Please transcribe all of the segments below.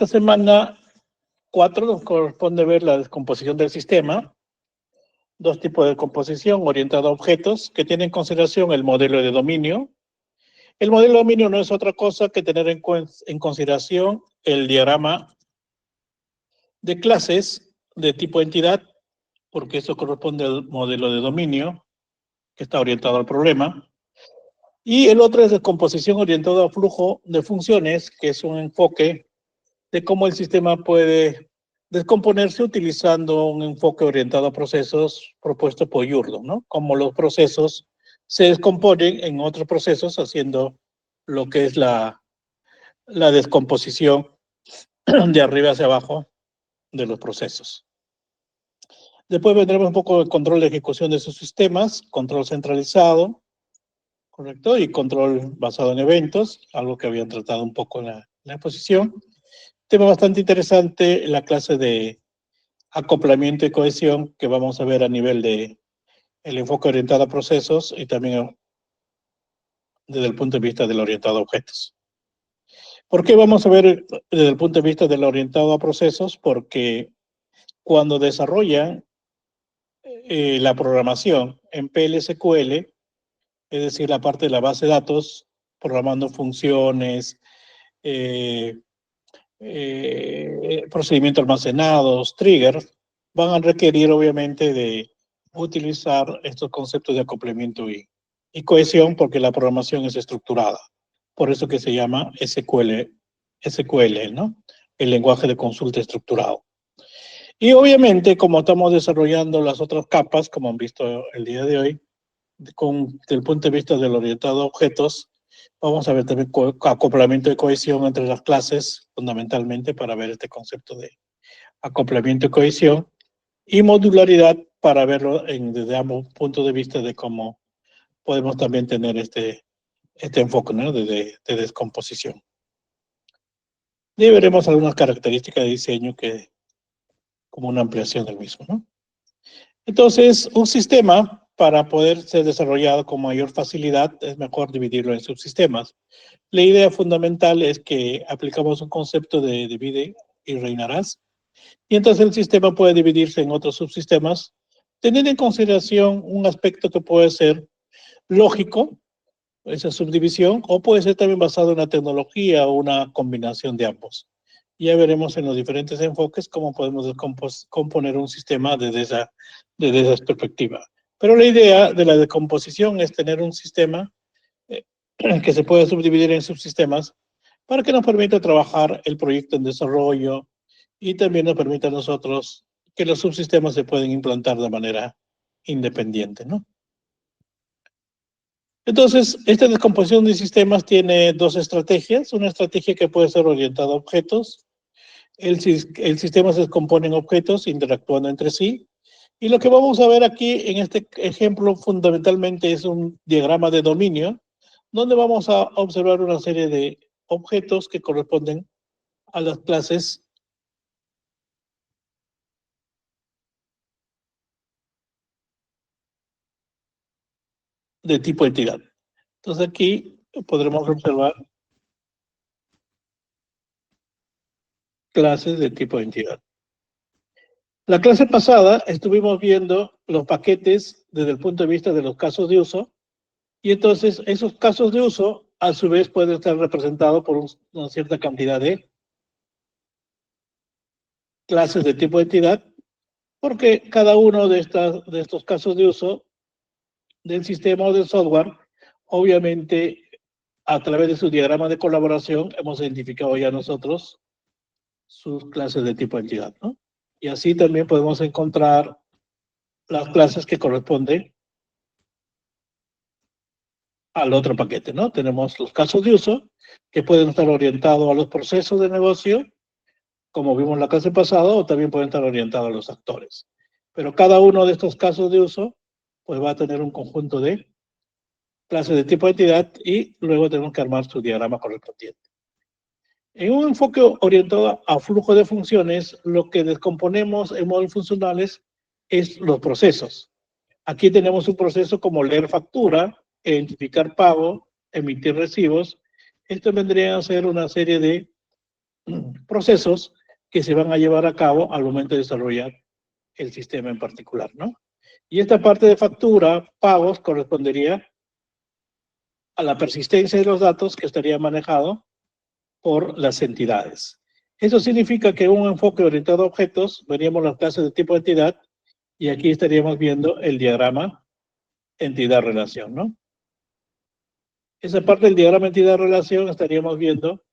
Esta semana 4 nos corresponde ver la descomposición del sistema. Dos tipos de composición orientada a objetos que tienen en consideración el modelo de dominio. El modelo de dominio no es otra cosa que tener en consideración el diagrama de clases de tipo entidad, porque eso corresponde al modelo de dominio que está orientado al problema. Y el otro es descomposición orientada a flujo de funciones, que es un enfoque de cómo el sistema puede descomponerse utilizando un enfoque orientado a procesos propuesto por Yurdon, ¿no? Como los procesos se descomponen en otros procesos haciendo lo que es la descomposición de arriba hacia abajo de los procesos. Después vendremos un poco de control de ejecución de esos sistemas, control centralizado, ¿correcto? Y control basado en eventos, algo que habían tratado un poco en la exposición. Tema bastante interesante, la clase de acoplamiento y cohesión que vamos a ver a nivel de el enfoque orientado a procesos y también desde el punto de vista del orientado a objetos. ¿Por qué vamos a ver desde el punto de vista del orientado a procesos? Porque cuando desarrollan la programación en PL/SQL, es decir, la parte de la base de datos, programando funciones, procedimientos almacenados, triggers, van a requerir obviamente de utilizar estos conceptos de acoplamiento y cohesión porque la programación es estructurada. Por eso que se llama SQL, ¿no? El lenguaje de consulta estructurado. Y obviamente, como estamos desarrollando las otras capas, como han visto el día de hoy, desde el punto de vista del orientado a objetos, vamos a ver también acoplamiento y cohesión entre las clases, fundamentalmente para ver este concepto de acoplamiento y cohesión, y modularidad para verlo desde ambos puntos de vista de cómo podemos también tener este enfoque, ¿no? de descomposición. Y veremos algunas características de diseño que como una ampliación del mismo, ¿no? Entonces, un sistema, para poder ser desarrollado con mayor facilidad, es mejor dividirlo en subsistemas. La idea fundamental es que aplicamos un concepto de divide y reinarás, y entonces el sistema puede dividirse en otros subsistemas, teniendo en consideración un aspecto que puede ser lógico, esa subdivisión, o puede ser también basado en la tecnología o una combinación de ambos. Ya veremos en los diferentes enfoques cómo podemos componer un sistema desde esa perspectiva. Pero la idea de la decomposición es tener un sistema que se pueda subdividir en subsistemas para que nos permita trabajar el proyecto en desarrollo y también nos permita a nosotros que los subsistemas se pueden implantar de manera independiente, ¿no? Entonces, esta descomposición de sistemas tiene dos estrategias. Una estrategia que puede ser orientada a objetos. El sistema se descompone en objetos interactuando entre sí. Y lo que vamos a ver aquí en este ejemplo fundamentalmente es un diagrama de dominio, donde vamos a observar una serie de objetos que corresponden a las clases de tipo entidad. Entonces aquí podremos observar clases de tipo entidad. La clase pasada estuvimos viendo los paquetes desde el punto de vista de los casos de uso, y entonces esos casos de uso a su vez pueden estar representados por una cierta cantidad de clases de tipo entidad, porque cada uno de estos casos de uso del sistema o del software, obviamente a través de su diagrama de colaboración hemos identificado ya nosotros sus clases de tipo entidad, ¿no? Y así también podemos encontrar las clases que corresponden al otro paquete, ¿no? Tenemos los casos de uso que pueden estar orientados a los procesos de negocio, como vimos en la clase pasada, o también pueden estar orientados a los actores. Pero cada uno de estos casos de uso, pues va a tener un conjunto de clases de tipo de entidad y luego tenemos que armar su diagrama correspondiente. En un enfoque orientado a flujo de funciones, lo que descomponemos en modos funcionales es los procesos. Aquí tenemos un proceso como leer factura, identificar pago, emitir recibos. Esto vendría a ser una serie de procesos que se van a llevar a cabo al momento de desarrollar el sistema en particular, ¿no? Y esta parte de factura, pagos, correspondería a la persistencia de los datos que estaría manejado por las entidades. Eso significa que un enfoque orientado a objetos, veríamos las clases de tipo de entidad, y aquí estaríamos viendo el diagrama entidad-relación, ¿no? Esa parte del diagrama entidad-relación estaríamos viendo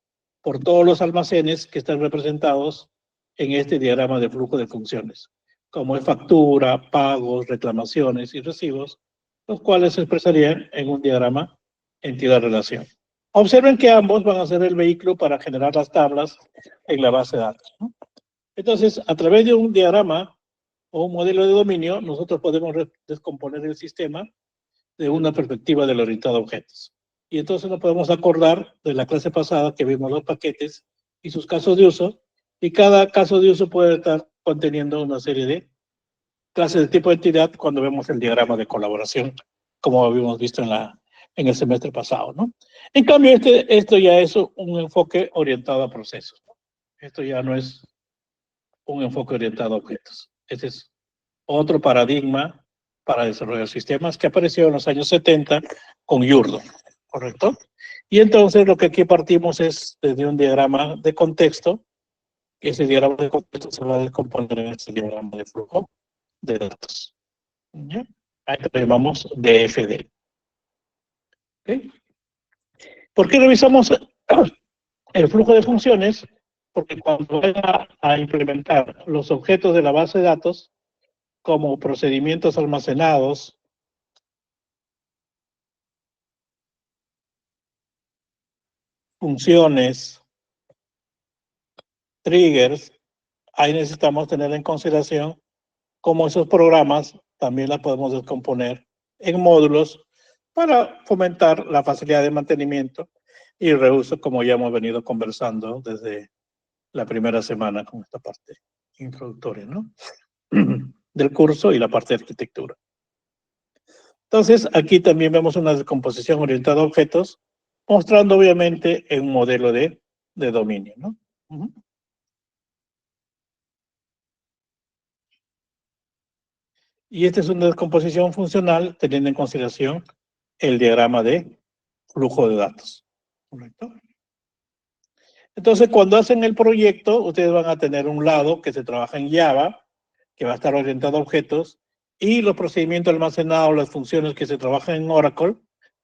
por todos los almacenes que están representados en este diagrama de flujo de funciones, como es factura, pagos, reclamaciones y recibos, los cuales se expresarían en un diagrama entidad-relación. Observen que ambos van a ser el vehículo para generar las tablas en la base de datos, ¿no? Entonces, a través de un diagrama o un modelo de dominio, nosotros podemos descomponer el sistema de una perspectiva del orientado a objetos. Y entonces nos podemos acordar de la clase pasada que vimos los paquetes y sus casos de uso, y cada caso de uso puede estar conteniendo una serie de clases de tipo de entidad cuando vemos el diagrama de colaboración, como habíamos visto en el semestre pasado, ¿no? En cambio, esto ya es un enfoque orientado a procesos, ¿no? Esto ya no es un enfoque orientado a objetos. Este es otro paradigma para desarrollar sistemas que apareció en los años 70 con Yurdo, ¿correcto? Y entonces lo que aquí partimos es desde un diagrama de contexto. Ese diagrama de contexto se va a descomponer en este diagrama de flujo de datos. ¿Ya? Ahí lo llamamos DFD. ¿Okay? ¿Por qué revisamos el flujo de funciones? Porque cuando van a implementar los objetos de la base de datos, como procedimientos almacenados, funciones, triggers, ahí necesitamos tener en consideración cómo esos programas también las podemos descomponer en módulos para fomentar la facilidad de mantenimiento y reuso, como ya hemos venido conversando desde la primera semana con esta parte introductoria, ¿no? Del curso y la parte de arquitectura. Entonces, aquí también vemos una descomposición orientada a objetos, mostrando obviamente un modelo de dominio, ¿no? Y esta es una descomposición funcional teniendo en consideración el diagrama de flujo de datos, ¿correcto? Entonces, cuando hacen el proyecto, ustedes van a tener un lado que se trabaja en Java, que va a estar orientado a objetos, y los procedimientos almacenados, las funciones que se trabajan en Oracle,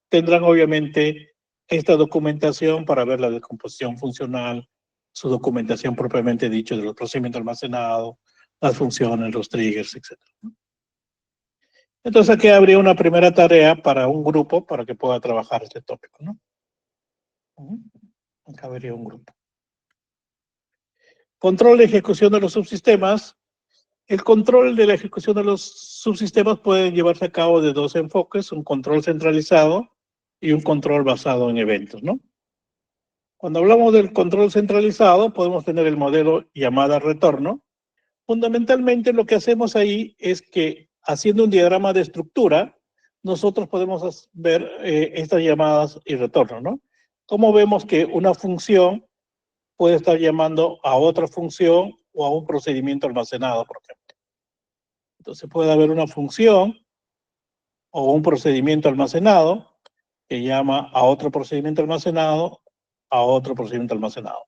tendrán obviamente esta documentación para ver la descomposición funcional, su documentación propiamente dicho de los procedimientos almacenados, las funciones, los triggers, etc. Entonces aquí habría una primera tarea para un grupo para que pueda trabajar este tópico, ¿no? Acá habría un grupo. Control de ejecución de los subsistemas. El control de la ejecución de los subsistemas puede llevarse a cabo de dos enfoques, un control centralizado y un control basado en eventos, ¿no? Cuando hablamos del control centralizado, podemos tener el modelo llamada retorno. Fundamentalmente lo que hacemos ahí es que haciendo un diagrama de estructura, nosotros podemos ver estas llamadas y retorno, ¿no? Como vemos que una función puede estar llamando a otra función o a un procedimiento almacenado, por ejemplo. Entonces puede haber una función o un procedimiento almacenado que llama a otro procedimiento almacenado, a otro procedimiento almacenado.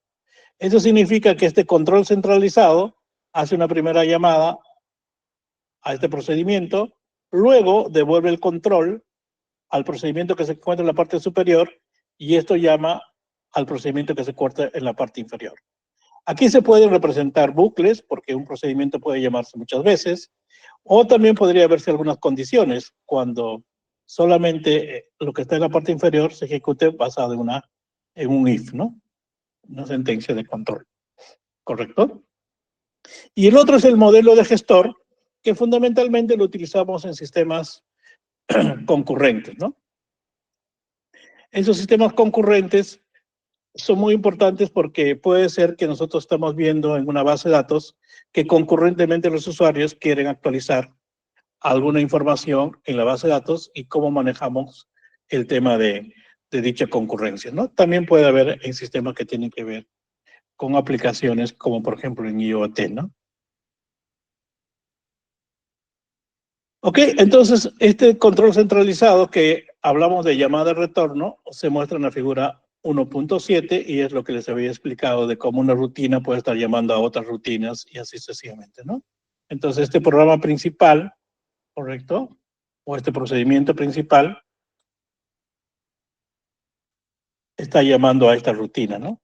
Eso significa que este control centralizado hace una primera llamada a este procedimiento, luego devuelve el control al procedimiento que se encuentra en la parte superior y esto llama al procedimiento que se encuentra en la parte inferior. Aquí se pueden representar bucles porque un procedimiento puede llamarse muchas veces o también podría haberse algunas condiciones cuando solamente lo que está en la parte inferior se ejecute basado en un if, ¿no? Una sentencia de control, ¿correcto? Y el otro es el modelo de gestor, que fundamentalmente lo utilizamos en sistemas concurrentes, ¿no? Esos sistemas concurrentes son muy importantes porque puede ser que nosotros estamos viendo en una base de datos que concurrentemente los usuarios quieren actualizar alguna información en la base de datos y cómo manejamos el tema de dicha concurrencia, ¿no? También puede haber en sistemas que tienen que ver con aplicaciones como por ejemplo en IoT, ¿no? Ok, entonces este control centralizado que hablamos de llamada de retorno se muestra en la figura 1.7 y es lo que les había explicado de cómo una rutina puede estar llamando a otras rutinas y así sucesivamente, ¿no? Entonces este programa principal, ¿correcto? O este procedimiento principal está llamando a esta rutina, ¿no?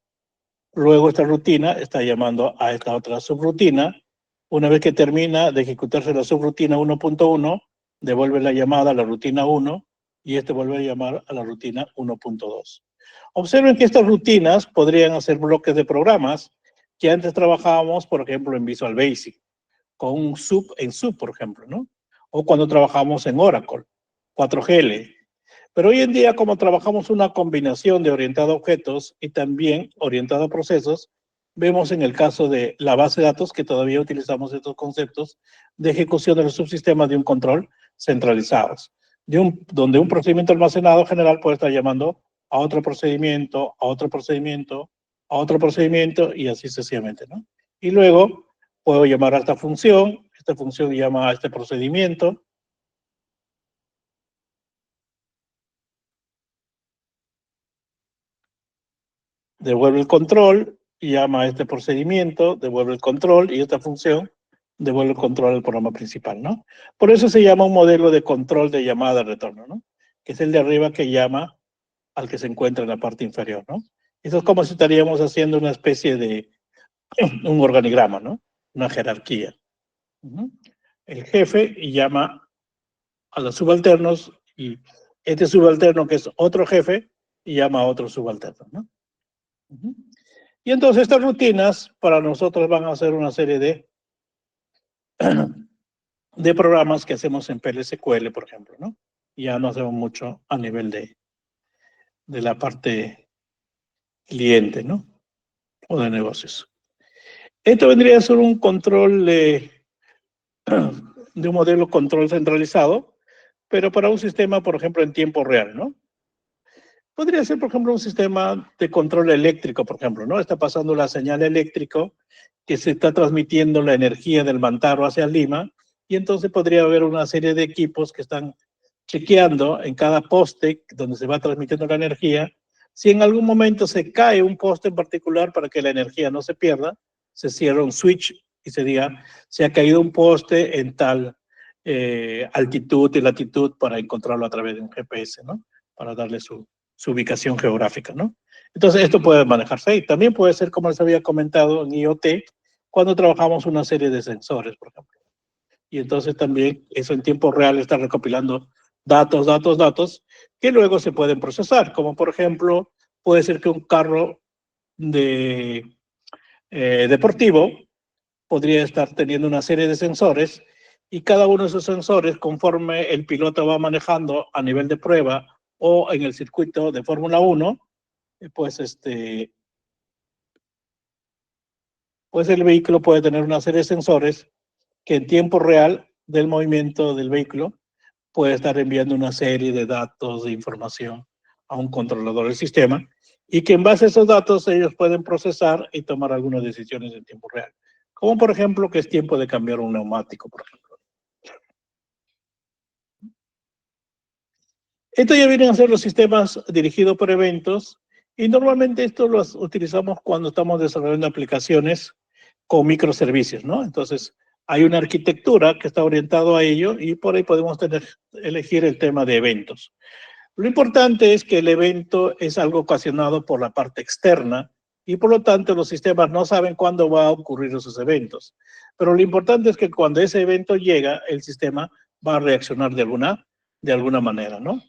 Luego esta rutina está llamando a esta otra subrutina. Una vez que termina de ejecutarse la subrutina 1.1, devuelve la llamada a la rutina 1 y este vuelve a llamar a la rutina 1.2. Observen que estas rutinas podrían hacer bloques de programas que antes trabajábamos, por ejemplo, en Visual Basic, con un sub en sub, por ejemplo, ¿no? O cuando trabajamos en Oracle, 4GL. Pero hoy en día, como trabajamos una combinación de orientado a objetos y también orientado a procesos, vemos en el caso de la base de datos que todavía utilizamos estos conceptos de ejecución de los subsistemas de un control centralizados, donde un procedimiento almacenado general puede estar llamando a otro procedimiento, a otro procedimiento, a otro procedimiento y así sucesivamente, ¿no? Y luego puedo llamar a esta función llama a este procedimiento, devuelve el control, llama a este procedimiento, devuelve el control y esta función devuelve el control al programa principal, ¿no? Por eso se llama un modelo de control de llamada de retorno, ¿no? Que es el de arriba que llama al que se encuentra en la parte inferior, ¿no? Eso es como si estaríamos haciendo una especie de un organigrama, ¿no? Una jerarquía. El jefe llama a los subalternos y este subalterno que es otro jefe llama a otro subalterno, ¿no? Y entonces estas rutinas para nosotros van a ser una serie de programas que hacemos en PLSQL, por ejemplo, ¿no? Ya no hacemos mucho a nivel de la parte cliente, ¿no? O de negocios. Esto vendría a ser un control de un modelo control centralizado, pero para un sistema, por ejemplo, en tiempo real, ¿no? Podría ser, por ejemplo, un sistema de control eléctrico, por ejemplo, ¿no? Está pasando la señal eléctrico que se está transmitiendo la energía del Mantaro hacia Lima y entonces podría haber una serie de equipos que están chequeando en cada poste donde se va transmitiendo la energía. Si en algún momento se cae un poste en particular para que la energía no se pierda, se cierra un switch y se diga, se ha caído un poste en tal altitud y latitud para encontrarlo a través de un GPS, ¿no? Para darle su ubicación geográfica, ¿no? Entonces, esto puede manejarse ahí. También puede ser, como les había comentado, en IoT, cuando trabajamos una serie de sensores, por ejemplo. Y entonces también eso en tiempo real está recopilando datos, que luego se pueden procesar, como por ejemplo, puede ser que un carro de, deportivo podría estar teniendo una serie de sensores y cada uno de esos sensores, conforme el piloto va manejando a nivel de prueba o en el circuito de Fórmula 1, pues pues el vehículo puede tener una serie de sensores que en tiempo real del movimiento del vehículo puede estar enviando una serie de datos, de información a un controlador del sistema y que en base a esos datos ellos pueden procesar y tomar algunas decisiones en tiempo real. Como por ejemplo que es tiempo de cambiar un neumático, por ejemplo. Esto ya vienen a ser los sistemas dirigidos por eventos y normalmente esto los utilizamos cuando estamos desarrollando aplicaciones con microservicios, ¿no? Entonces, hay una arquitectura que está orientada a ello y por ahí podemos elegir el tema de eventos. Lo importante es que el evento es algo ocasionado por la parte externa y por lo tanto los sistemas no saben cuándo va a ocurrir esos eventos. Pero lo importante es que cuando ese evento llega, el sistema va a reaccionar de alguna manera, ¿no?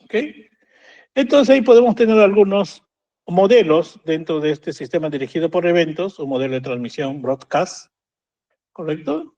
¿Ok? Entonces ahí podemos tener algunos modelos dentro de este sistema dirigido por eventos, un modelo de transmisión broadcast, ¿correcto?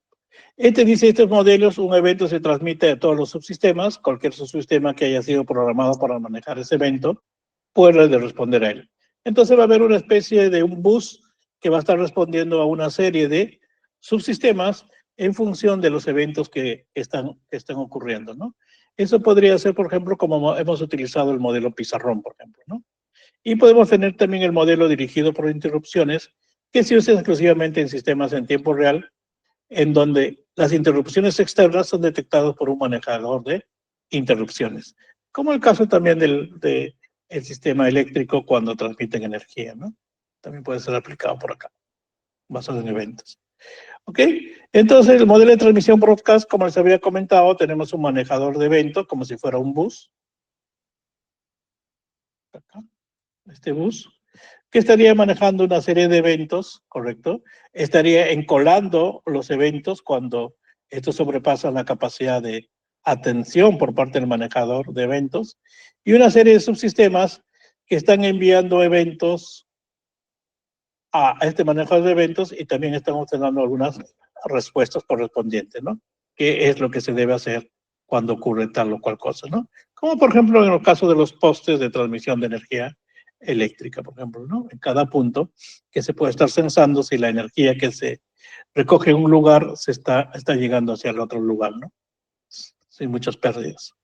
Este dice, estos modelos, un evento se transmite a todos los subsistemas, cualquier subsistema que haya sido programado para manejar ese evento, puede responder a él. Entonces va a haber una especie de un bus que va a estar respondiendo a una serie de subsistemas en función de los eventos que están ocurriendo, ¿no? Eso podría ser, por ejemplo, como hemos utilizado el modelo pizarrón, por ejemplo, ¿no? Y podemos tener también el modelo dirigido por interrupciones, que se usa exclusivamente en sistemas en tiempo real, en donde las interrupciones externas son detectadas por un manejador de interrupciones, como el caso también del sistema eléctrico cuando transmiten energía, ¿no? También puede ser aplicado por acá, basado en eventos. ¿Ok? Entonces, el modelo de transmisión broadcast, como les había comentado, tenemos un manejador de eventos, como si fuera un bus. Acá, este bus, que estaría manejando una serie de eventos, ¿correcto? Estaría encolando los eventos cuando estos sobrepasan la capacidad de atención por parte del manejador de eventos, y una serie de subsistemas que están enviando eventos a este manejador de eventos y también estamos teniendo algunas respuestas correspondientes, ¿no? ¿Qué es lo que se debe hacer cuando ocurre tal o cual cosa, ¿no? Como por ejemplo en el caso de los postes de transmisión de energía eléctrica, por ejemplo, ¿no? En cada punto que se puede estar censando si la energía que se recoge en un lugar está llegando hacia el otro lugar, ¿no? Sin muchas pérdidas.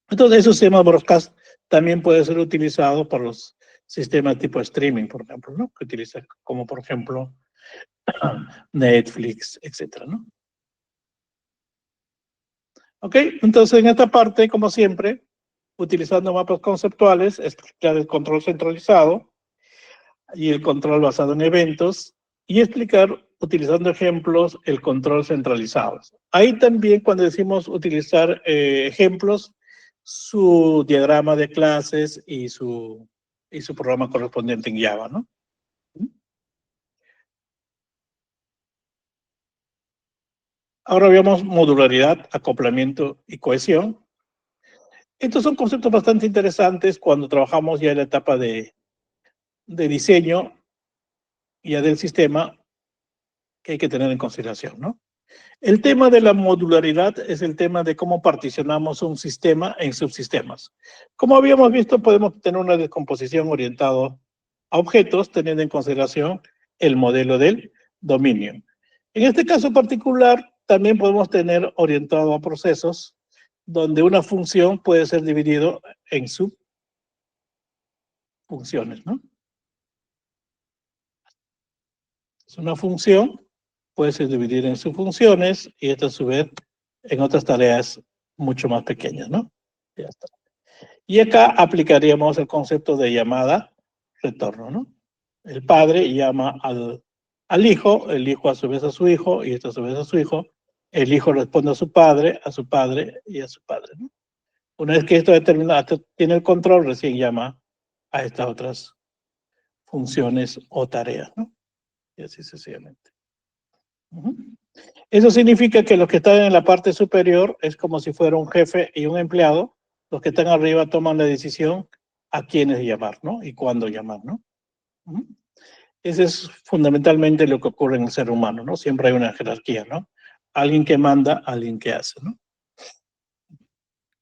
Entonces, esos sistemas broadcast también puede ser utilizado por los sistemas tipo streaming, por ejemplo, ¿no? Que utilizan como, por ejemplo, Netflix, etcétera, ¿no? Ok, entonces en esta parte, como siempre, utilizando mapas conceptuales, explicar el control centralizado y el control basado en eventos y explicar, utilizando ejemplos, el control centralizado. Ahí también cuando decimos utilizar ejemplos, su diagrama de clases y su programa correspondiente en Java, ¿no? Ahora veamos modularidad, acoplamiento y cohesión. Estos son conceptos bastante interesantes cuando trabajamos ya en la etapa de diseño ya del sistema que hay que tener en consideración, ¿no? El tema de la modularidad es el tema de cómo particionamos un sistema en subsistemas. Como habíamos visto, podemos tener una descomposición orientada a objetos, teniendo en consideración el modelo del dominio. En este caso particular, también podemos tener orientado a procesos, donde una función puede ser dividido en subfunciones, ¿no? Es una función, puede ser dividida en subfunciones y esta a su vez en otras tareas mucho más pequeñas, ¿no? Ya está. Y acá aplicaríamos el concepto de llamada retorno, ¿no? El padre llama al hijo, el hijo a su vez a su hijo y esto a su vez a su hijo. El hijo responde a su padre y a su padre, ¿no? Una vez que esto determina, tiene el control, recién llama a estas otras funciones o tareas, ¿no? Y así sucesivamente. Uh-huh. Eso significa que los que están en la parte superior es como si fuera un jefe y un empleado. Los que están arriba toman la decisión a quiénes llamar, ¿no? Y cuándo llamar, ¿no? Uh-huh. Ese es fundamentalmente lo que ocurre en el ser humano, ¿no? Siempre hay una jerarquía, ¿no? Alguien que manda, alguien que hace, ¿no?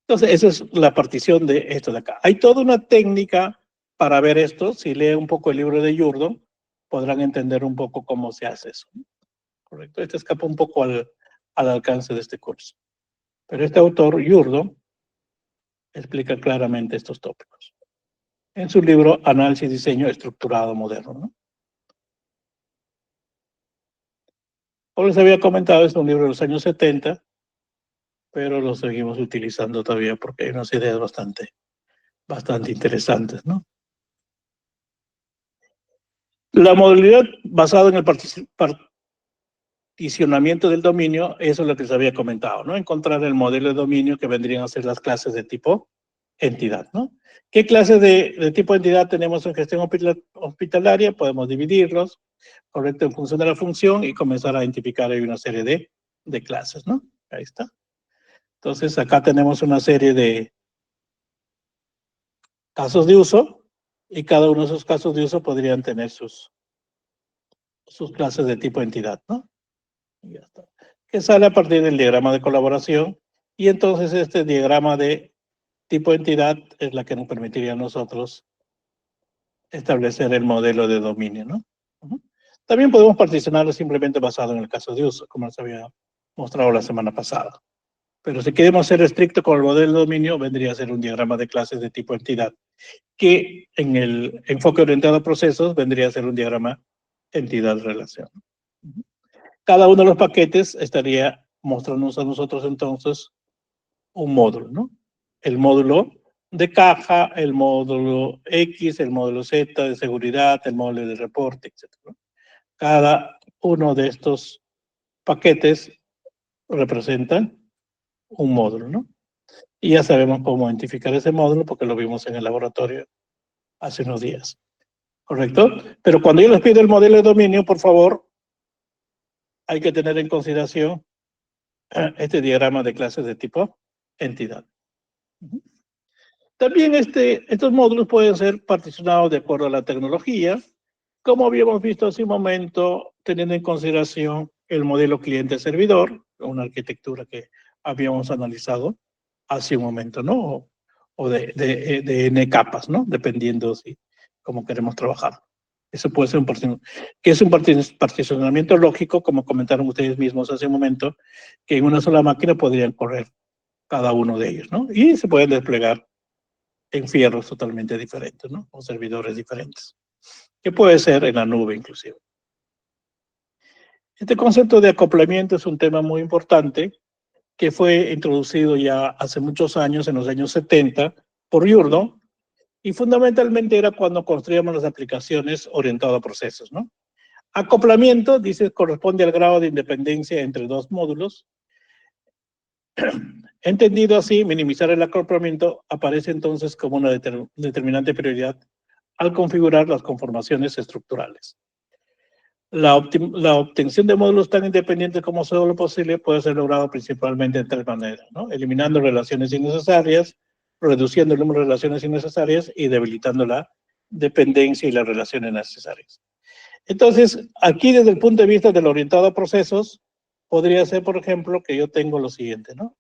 Entonces, esa es la partición de esto de acá. Hay toda una técnica para ver esto. Si leen un poco el libro de Yurdo, podrán entender un poco cómo se hace eso, ¿no? Correcto. Este escapa un poco al alcance de este curso. Pero este autor, Yurdo, explica claramente estos tópicos en su libro Análisis y Diseño Estructurado Moderno, ¿no? Como les había comentado, es un libro de los años 70, pero lo seguimos utilizando todavía porque hay unas ideas bastante interesantes, ¿no? La modalidad basada en el particionamiento del dominio, eso es lo que les había comentado, ¿no? Encontrar el modelo de dominio que vendrían a ser las clases de tipo entidad, ¿no? ¿Qué clases de tipo entidad tenemos en gestión hospitalaria? Podemos dividirlos, correcto, en función de la función y comenzar a identificar ahí una serie de clases, ¿no? Ahí está. Entonces, acá tenemos una serie de casos de uso y cada uno de esos casos de uso podrían tener sus clases de tipo entidad, ¿no? Y ya está. Que sale a partir del diagrama de colaboración y entonces este diagrama de tipo entidad es la que nos permitiría a nosotros establecer el modelo de dominio, ¿no? Uh-huh. También podemos particionarlo simplemente basado en el caso de uso, como les había mostrado la semana pasada. Pero si queremos ser estricto con el modelo de dominio, vendría a ser un diagrama de clases de tipo entidad, que en el enfoque orientado a procesos vendría a ser un diagrama entidad-relación. Cada uno de los paquetes estaría mostrándonos a nosotros entonces un módulo, ¿no? El módulo de caja, el módulo X, el módulo Z de seguridad, el módulo de reporte, etc. ¿no? Cada uno de estos paquetes representan un módulo, ¿no? Y ya sabemos cómo identificar ese módulo porque lo vimos en el laboratorio hace unos días. ¿Correcto? Pero cuando yo les pido el modelo de dominio, por favor, hay que tener en consideración este diagrama de clases de tipo entidad. También estos módulos pueden ser particionados de acuerdo a la tecnología, como habíamos visto hace un momento, teniendo en consideración el modelo cliente-servidor, una arquitectura que habíamos analizado hace un momento, ¿no? O de N capas, ¿no? Dependiendo si cómo queremos trabajar. Eso puede ser que es un particionamiento lógico, como comentaron ustedes mismos hace un momento, que en una sola máquina podrían correr cada uno de ellos, ¿no? Y se pueden desplegar en fierros totalmente diferentes, ¿no? O servidores diferentes, que puede ser en la nube inclusive. Este concepto de acoplamiento es un tema muy importante que fue introducido ya hace muchos años, en los años 70, por Yurdo, y fundamentalmente era cuando construíamos las aplicaciones orientadas a procesos, ¿no? Acoplamiento, dice, corresponde al grado de independencia entre dos módulos. Entendido así, minimizar el acoplamiento aparece entonces como una determinante prioridad al configurar las conformaciones estructurales. La obtención de módulos tan independientes como sea lo posible puede ser logrado principalmente de tres maneras, ¿no? Eliminando relaciones innecesarias, reduciendo el número de relaciones innecesarias y debilitando la dependencia y las relaciones necesarias. Entonces, aquí desde el punto de vista del orientado a procesos, podría ser, por ejemplo, que yo tengo lo siguiente, ¿no?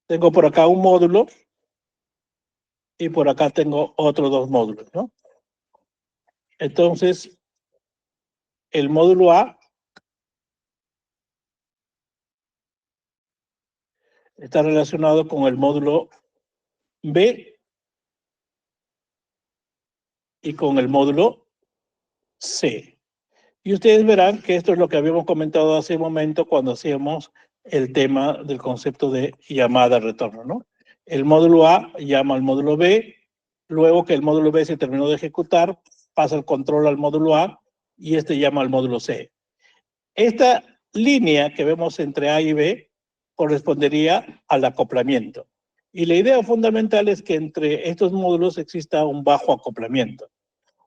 Tengo por acá un módulo y por acá tengo otros dos módulos, ¿no? Entonces, el módulo A está relacionado con el módulo B y con el módulo C. Y ustedes verán que esto es lo que habíamos comentado hace un momento cuando hacíamos el tema del concepto de llamada retorno, ¿no? El módulo A llama al módulo B, luego que el módulo B se terminó de ejecutar, pasa el control al módulo A y este llama al módulo C. Esta línea que vemos entre A y B correspondería al acoplamiento. Y la idea fundamental es que entre estos módulos exista un bajo acoplamiento,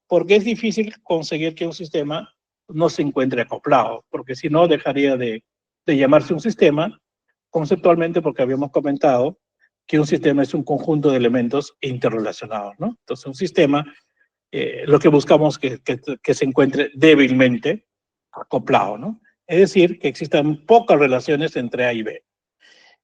porque es difícil conseguir que un sistema no se encuentre acoplado, porque si no dejaría de llamarse un sistema, conceptualmente porque habíamos comentado que un sistema es un conjunto de elementos interrelacionados, ¿no? Entonces un sistema, lo que buscamos es que se encuentre débilmente acoplado, ¿no? Es decir, que existan pocas relaciones entre A y B.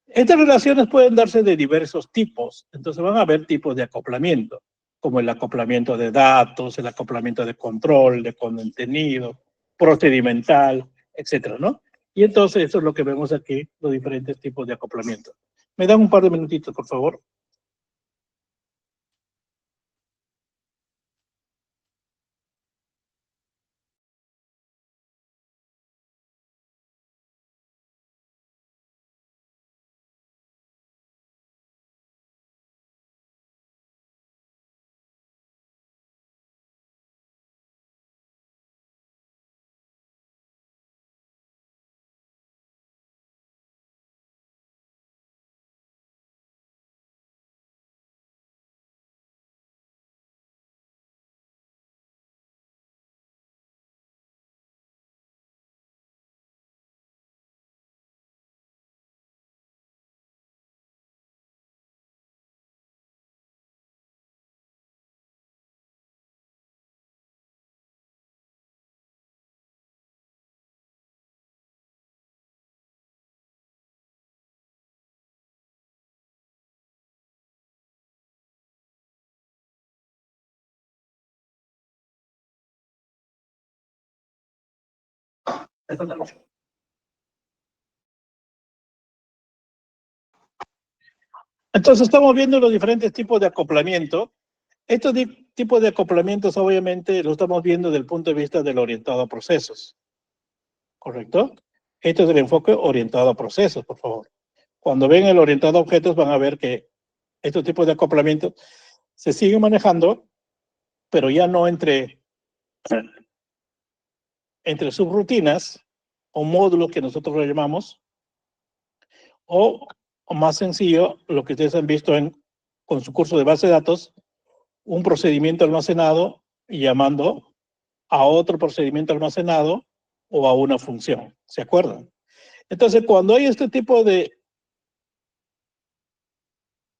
Estas relaciones pueden darse de diversos tipos, entonces van a haber tipos de acoplamiento, como el acoplamiento de datos, el acoplamiento de control, de contenido, procedimental, etcétera, ¿no? Y entonces eso es lo que vemos aquí, los diferentes tipos de acoplamiento. ¿Me dan un par de minutitos, por favor? Entonces estamos viendo los diferentes tipos de acoplamiento. Estos tipos de acoplamientos obviamente lo estamos viendo desde el punto de vista del orientado a procesos, ¿correcto? Esto es el enfoque orientado a procesos, por favor. Cuando ven el orientado a objetos van a ver que estos tipos de acoplamientos se siguen manejando, pero ya no entre subrutinas o módulos que nosotros lo llamamos, o más sencillo, lo que ustedes han visto con su curso de base de datos, un procedimiento almacenado llamando a otro procedimiento almacenado o a una función. ¿Se acuerdan? Entonces, cuando hay este tipo de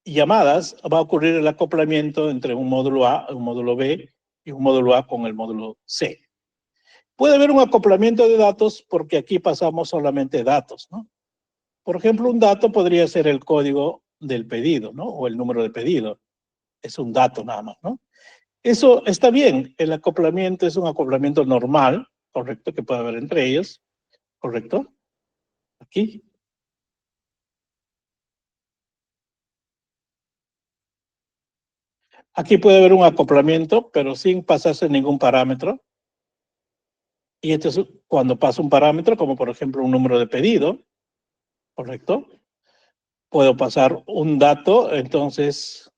llamadas, va a ocurrir el acoplamiento entre un módulo A, un módulo B y un módulo A con el módulo C. Puede haber un acoplamiento de datos porque aquí pasamos solamente datos, ¿no? Por ejemplo, un dato podría ser el código del pedido, ¿no? O el número de pedido. Es un dato nada más, ¿no? Eso está bien. El acoplamiento es un acoplamiento normal, correcto, que puede haber entre ellos, correcto. Aquí. Aquí puede haber un acoplamiento, pero sin pasarse ningún parámetro. Y esto es cuando pasa un parámetro, como por ejemplo un número de pedido, correcto. Puedo pasar un dato, entonces,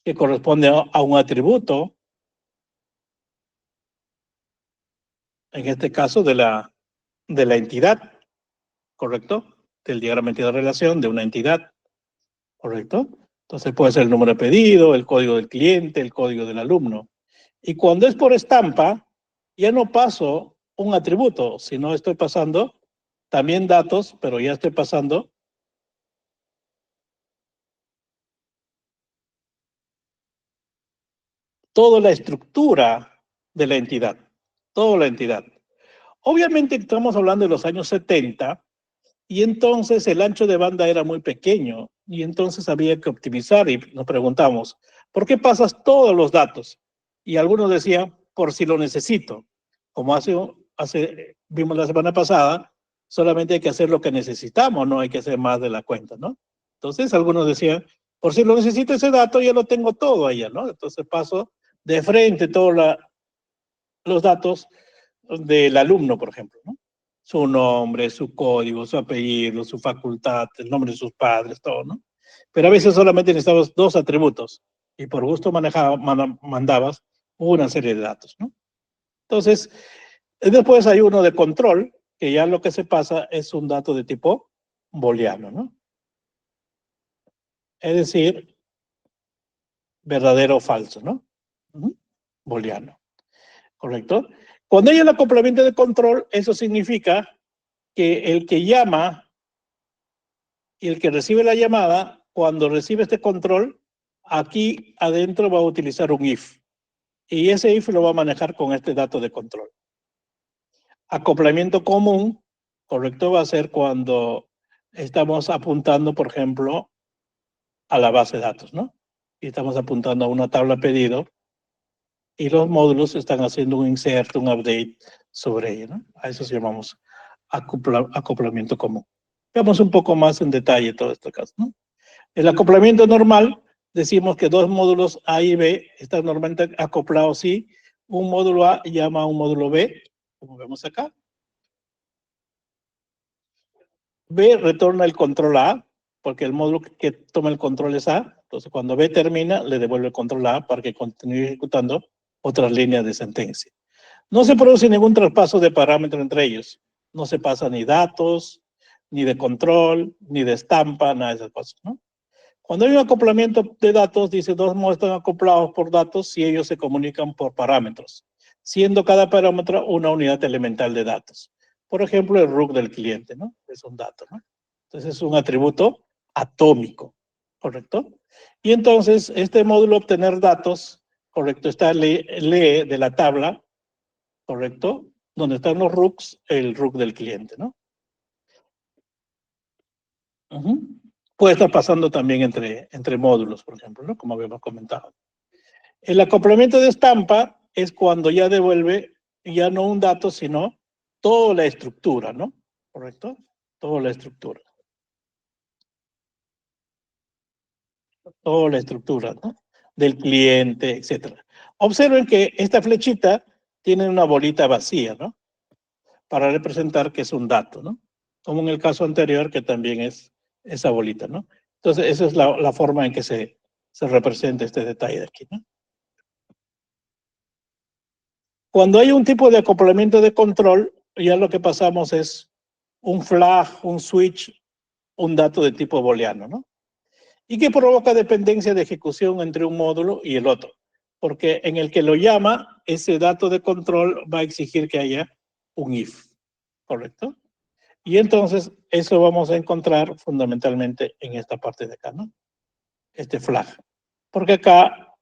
que corresponde a un atributo, en este caso de la entidad, ¿correcto? Del diagrama de relación de una entidad, ¿correcto? Entonces puede ser el número de pedido, el código del cliente, el código del alumno. Y cuando es por estampa, ya no paso un atributo, sino estoy pasando también datos, pero ya estoy pasando toda la estructura de la entidad, toda la entidad. Obviamente estamos hablando de los años 70 y entonces el ancho de banda era muy pequeño y entonces había que optimizar y nos preguntamos, ¿por qué pasas todos los datos? Y algunos decían, por si lo necesito. Como vimos la semana pasada, solamente hay que hacer lo que necesitamos, no hay que hacer más de la cuenta, ¿no? Entonces algunos decían, por si lo necesito ese dato, ya lo tengo todo allá, ¿no? Entonces paso de frente todos los datos del alumno, por ejemplo, ¿no? Su nombre, su código, su apellido, su facultad, el nombre de sus padres, todo, ¿no? Pero a veces solamente necesitabas dos atributos y por gusto mandabas una serie de datos, ¿no? Entonces, después hay uno de control, que ya lo que se pasa es un dato de tipo booleano, ¿no? Es decir, verdadero o falso, ¿no? Booleano, ¿correcto? Cuando hay el acoplamiento de control, eso significa que el que llama y el que recibe la llamada, cuando recibe este control, aquí adentro va a utilizar un if. Y ese if lo va a manejar con este dato de control. Acoplamiento común, correcto, va a ser cuando estamos apuntando, por ejemplo, a la base de datos, ¿no? Y estamos apuntando a una tabla pedido y los módulos están haciendo un insert, un update sobre ella, ¿no? A eso se llamamos acoplamiento común. Veamos un poco más en detalle todo este caso, ¿no? El acoplamiento normal, decimos que dos módulos A y B están normalmente acoplados, sí. Un módulo A llama a un módulo B, como vemos acá. B retorna el control A, porque el módulo que toma el control es A. Entonces, cuando B termina, le devuelve el control A para que continúe ejecutando otras líneas de sentencia. No se produce ningún traspaso de parámetro entre ellos. No se pasa ni datos, ni de control, ni de estampa, nada de esas cosas, ¿no? Cuando hay un acoplamiento de datos, dice dos modos están acoplados por datos si ellos se comunican por parámetros, siendo cada parámetro una unidad elemental de datos. Por ejemplo, el RUC del cliente, ¿no? Es un dato, ¿no? Entonces es un atributo atómico, ¿correcto? Y entonces este módulo obtener datos, ¿correcto? Está lee de la tabla, ¿correcto? Donde están los RUCs, el RUC del cliente, ¿no? Puede estar pasando también entre módulos, por ejemplo, ¿no? Como habíamos comentado. El acoplamiento de estampa es cuando ya devuelve ya no un dato, sino toda la estructura, ¿no? ¿Correcto? Toda la estructura. toda la estructura, ¿no? Del cliente, etcétera. Observen que esta flechita tiene una bolita vacía, ¿no? Para representar que es un dato, ¿no? Como en el caso anterior, que también es esa bolita, ¿no? Entonces, esa es la forma en que se representa este detalle de aquí, ¿no? Cuando hay un tipo de acoplamiento de control, ya lo que pasamos es un flag, un switch, un dato de tipo booleano, ¿no? Y que provoca dependencia de ejecución entre un módulo y el otro. Porque en el que lo llama, ese dato de control va a exigir que haya un if, ¿correcto? Y entonces eso vamos a encontrar fundamentalmente en esta parte de acá, ¿no? Este flag. Porque acá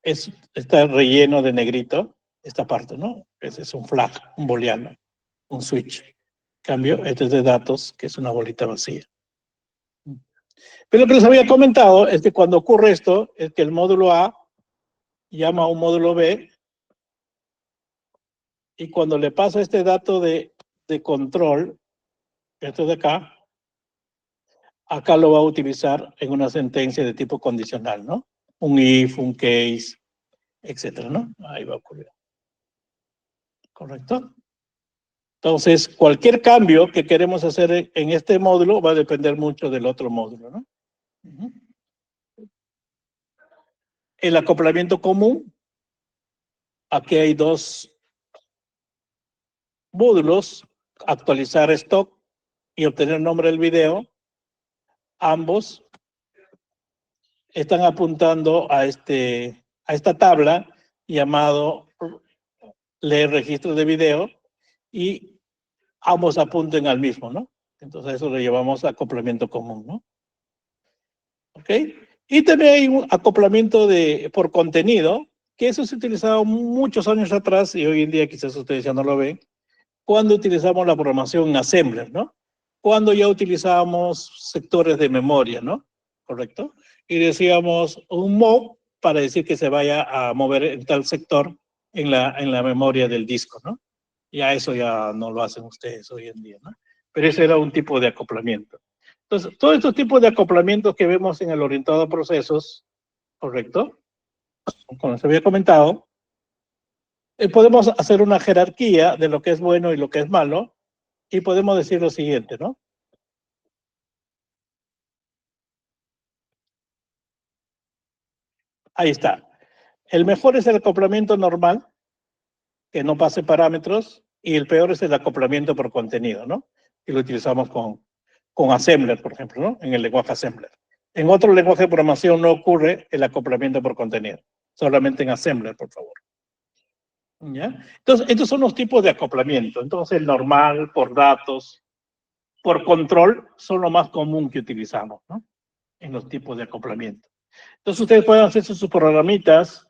está relleno de negrito esta parte, ¿no? Ese es un flag, un booleano, un switch. En cambio, este es de datos, que es una bolita vacía. Pero lo que les había comentado es que cuando ocurre esto, es que el módulo A llama a un módulo B y cuando le pasa este dato de control, esto de acá, acá lo va a utilizar en una sentencia de tipo condicional, ¿no? Un if, un case, etcétera, ¿no? Ahí va a ocurrir. ¿Correcto? Entonces, cualquier cambio que queremos hacer en este módulo va a depender mucho del otro módulo, ¿no? El acoplamiento común, aquí hay dos módulos, actualizar stock y obtener nombre del video. Ambos están apuntando a esta tabla llamado leer registro de video y ambos apunten al mismo, ¿no? Entonces eso lo llevamos a acoplamiento común, ¿no? ¿Ok? Y también hay un acoplamiento por contenido, que eso se utilizaba muchos años atrás y hoy en día quizás ustedes ya no lo ven, cuando utilizamos la programación en Assembler, ¿no? Cuando ya utilizábamos sectores de memoria, ¿no? ¿Correcto? Y decíamos un move para decir que se vaya a mover en tal sector en la memoria del disco, ¿no? Ya eso ya no lo hacen ustedes hoy en día, ¿no? Pero ese era un tipo de acoplamiento. Entonces, todos estos tipos de acoplamientos que vemos en el orientado a procesos, ¿correcto? Como les había comentado, podemos hacer una jerarquía de lo que es bueno y lo que es malo, y podemos decir lo siguiente, ¿no? Ahí está. El mejor es el acoplamiento normal, que no pase parámetros, y el peor es el acoplamiento por contenido, ¿no? Y lo utilizamos con Assembler, por ejemplo, ¿no? En el lenguaje Assembler. En otro lenguaje de programación no ocurre el acoplamiento por contenido, solamente en Assembler, por favor. ¿Ya? Entonces, estos son los tipos de acoplamiento. Entonces, el normal, por datos, por control, son lo más común que utilizamos, ¿no? En los tipos de acoplamiento. Entonces, ustedes pueden hacer sus programitas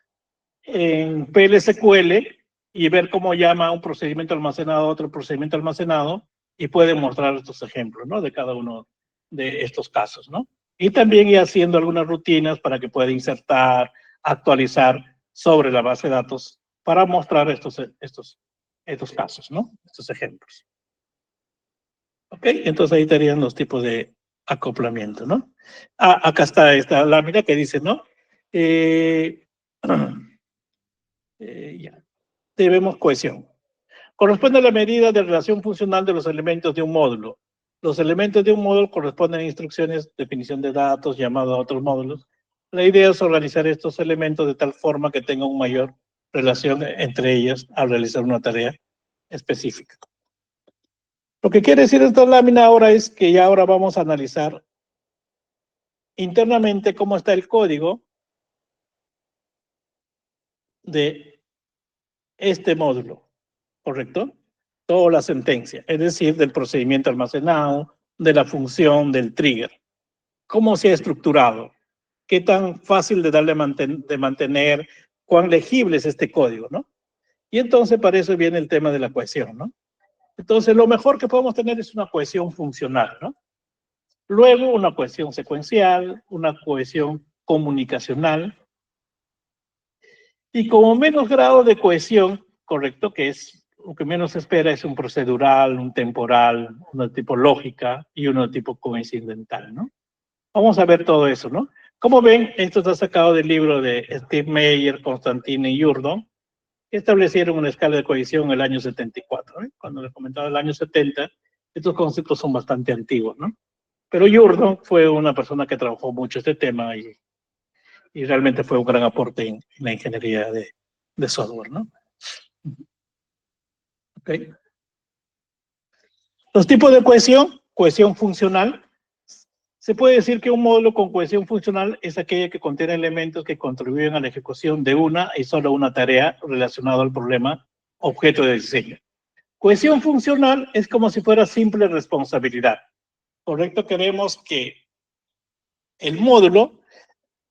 en PLSQL y ver cómo llama un procedimiento almacenado a otro procedimiento almacenado y pueden mostrar estos ejemplos, ¿no? De cada uno de estos casos, ¿no? Y también ir haciendo algunas rutinas para que pueda insertar, actualizar sobre la base de datos para mostrar estos casos, ¿no? Estos ejemplos. ¿Ok? Entonces ahí estarían los tipos de acoplamiento, ¿no? Acá está esta lámina que dice, ¿no? Ya. Debemos cohesión. Corresponde a la medida de relación funcional de los elementos de un módulo. Los elementos de un módulo corresponden a instrucciones, definición de datos, llamado a otros módulos. La idea es organizar estos elementos de tal forma que tengan una mayor relación entre ellos al realizar una tarea específica. Lo que quiere decir esta lámina ahora es que ya ahora vamos a analizar internamente cómo está el código de este módulo, ¿correcto? Toda la sentencia, es decir, del procedimiento almacenado, de la función, del trigger. ¿Cómo se ha estructurado? ¿Qué tan fácil de darle de mantener? ¿Cuán legible es este código, no? Y entonces para eso viene el tema de la cohesión, ¿no? Entonces lo mejor que podemos tener es una cohesión funcional, ¿no? Luego una cohesión secuencial, una cohesión comunicacional y como menos grado de cohesión, correcto, que es lo que menos se espera es un procedural, un temporal, uno de tipo lógica y uno de tipo coincidental, ¿no? Vamos a ver todo eso, ¿no? Como ven, esto está sacado del libro de Steve Meyer, Constantine y Yurdon, que establecieron una escala de cohesión en el año 74. Cuando les comentaba el año 70, estos conceptos son bastante antiguos, ¿no? Pero Yurdon fue una persona que trabajó mucho este tema y realmente fue un gran aporte en la ingeniería de software, ¿no? Okay. Los tipos de cohesión, cohesión funcional. Se puede decir que un módulo con cohesión funcional es aquella que contiene elementos que contribuyen a la ejecución de una y solo una tarea relacionada al problema objeto de diseño. Cohesión funcional es como si fuera simple responsabilidad. ¿Correcto? Queremos que el módulo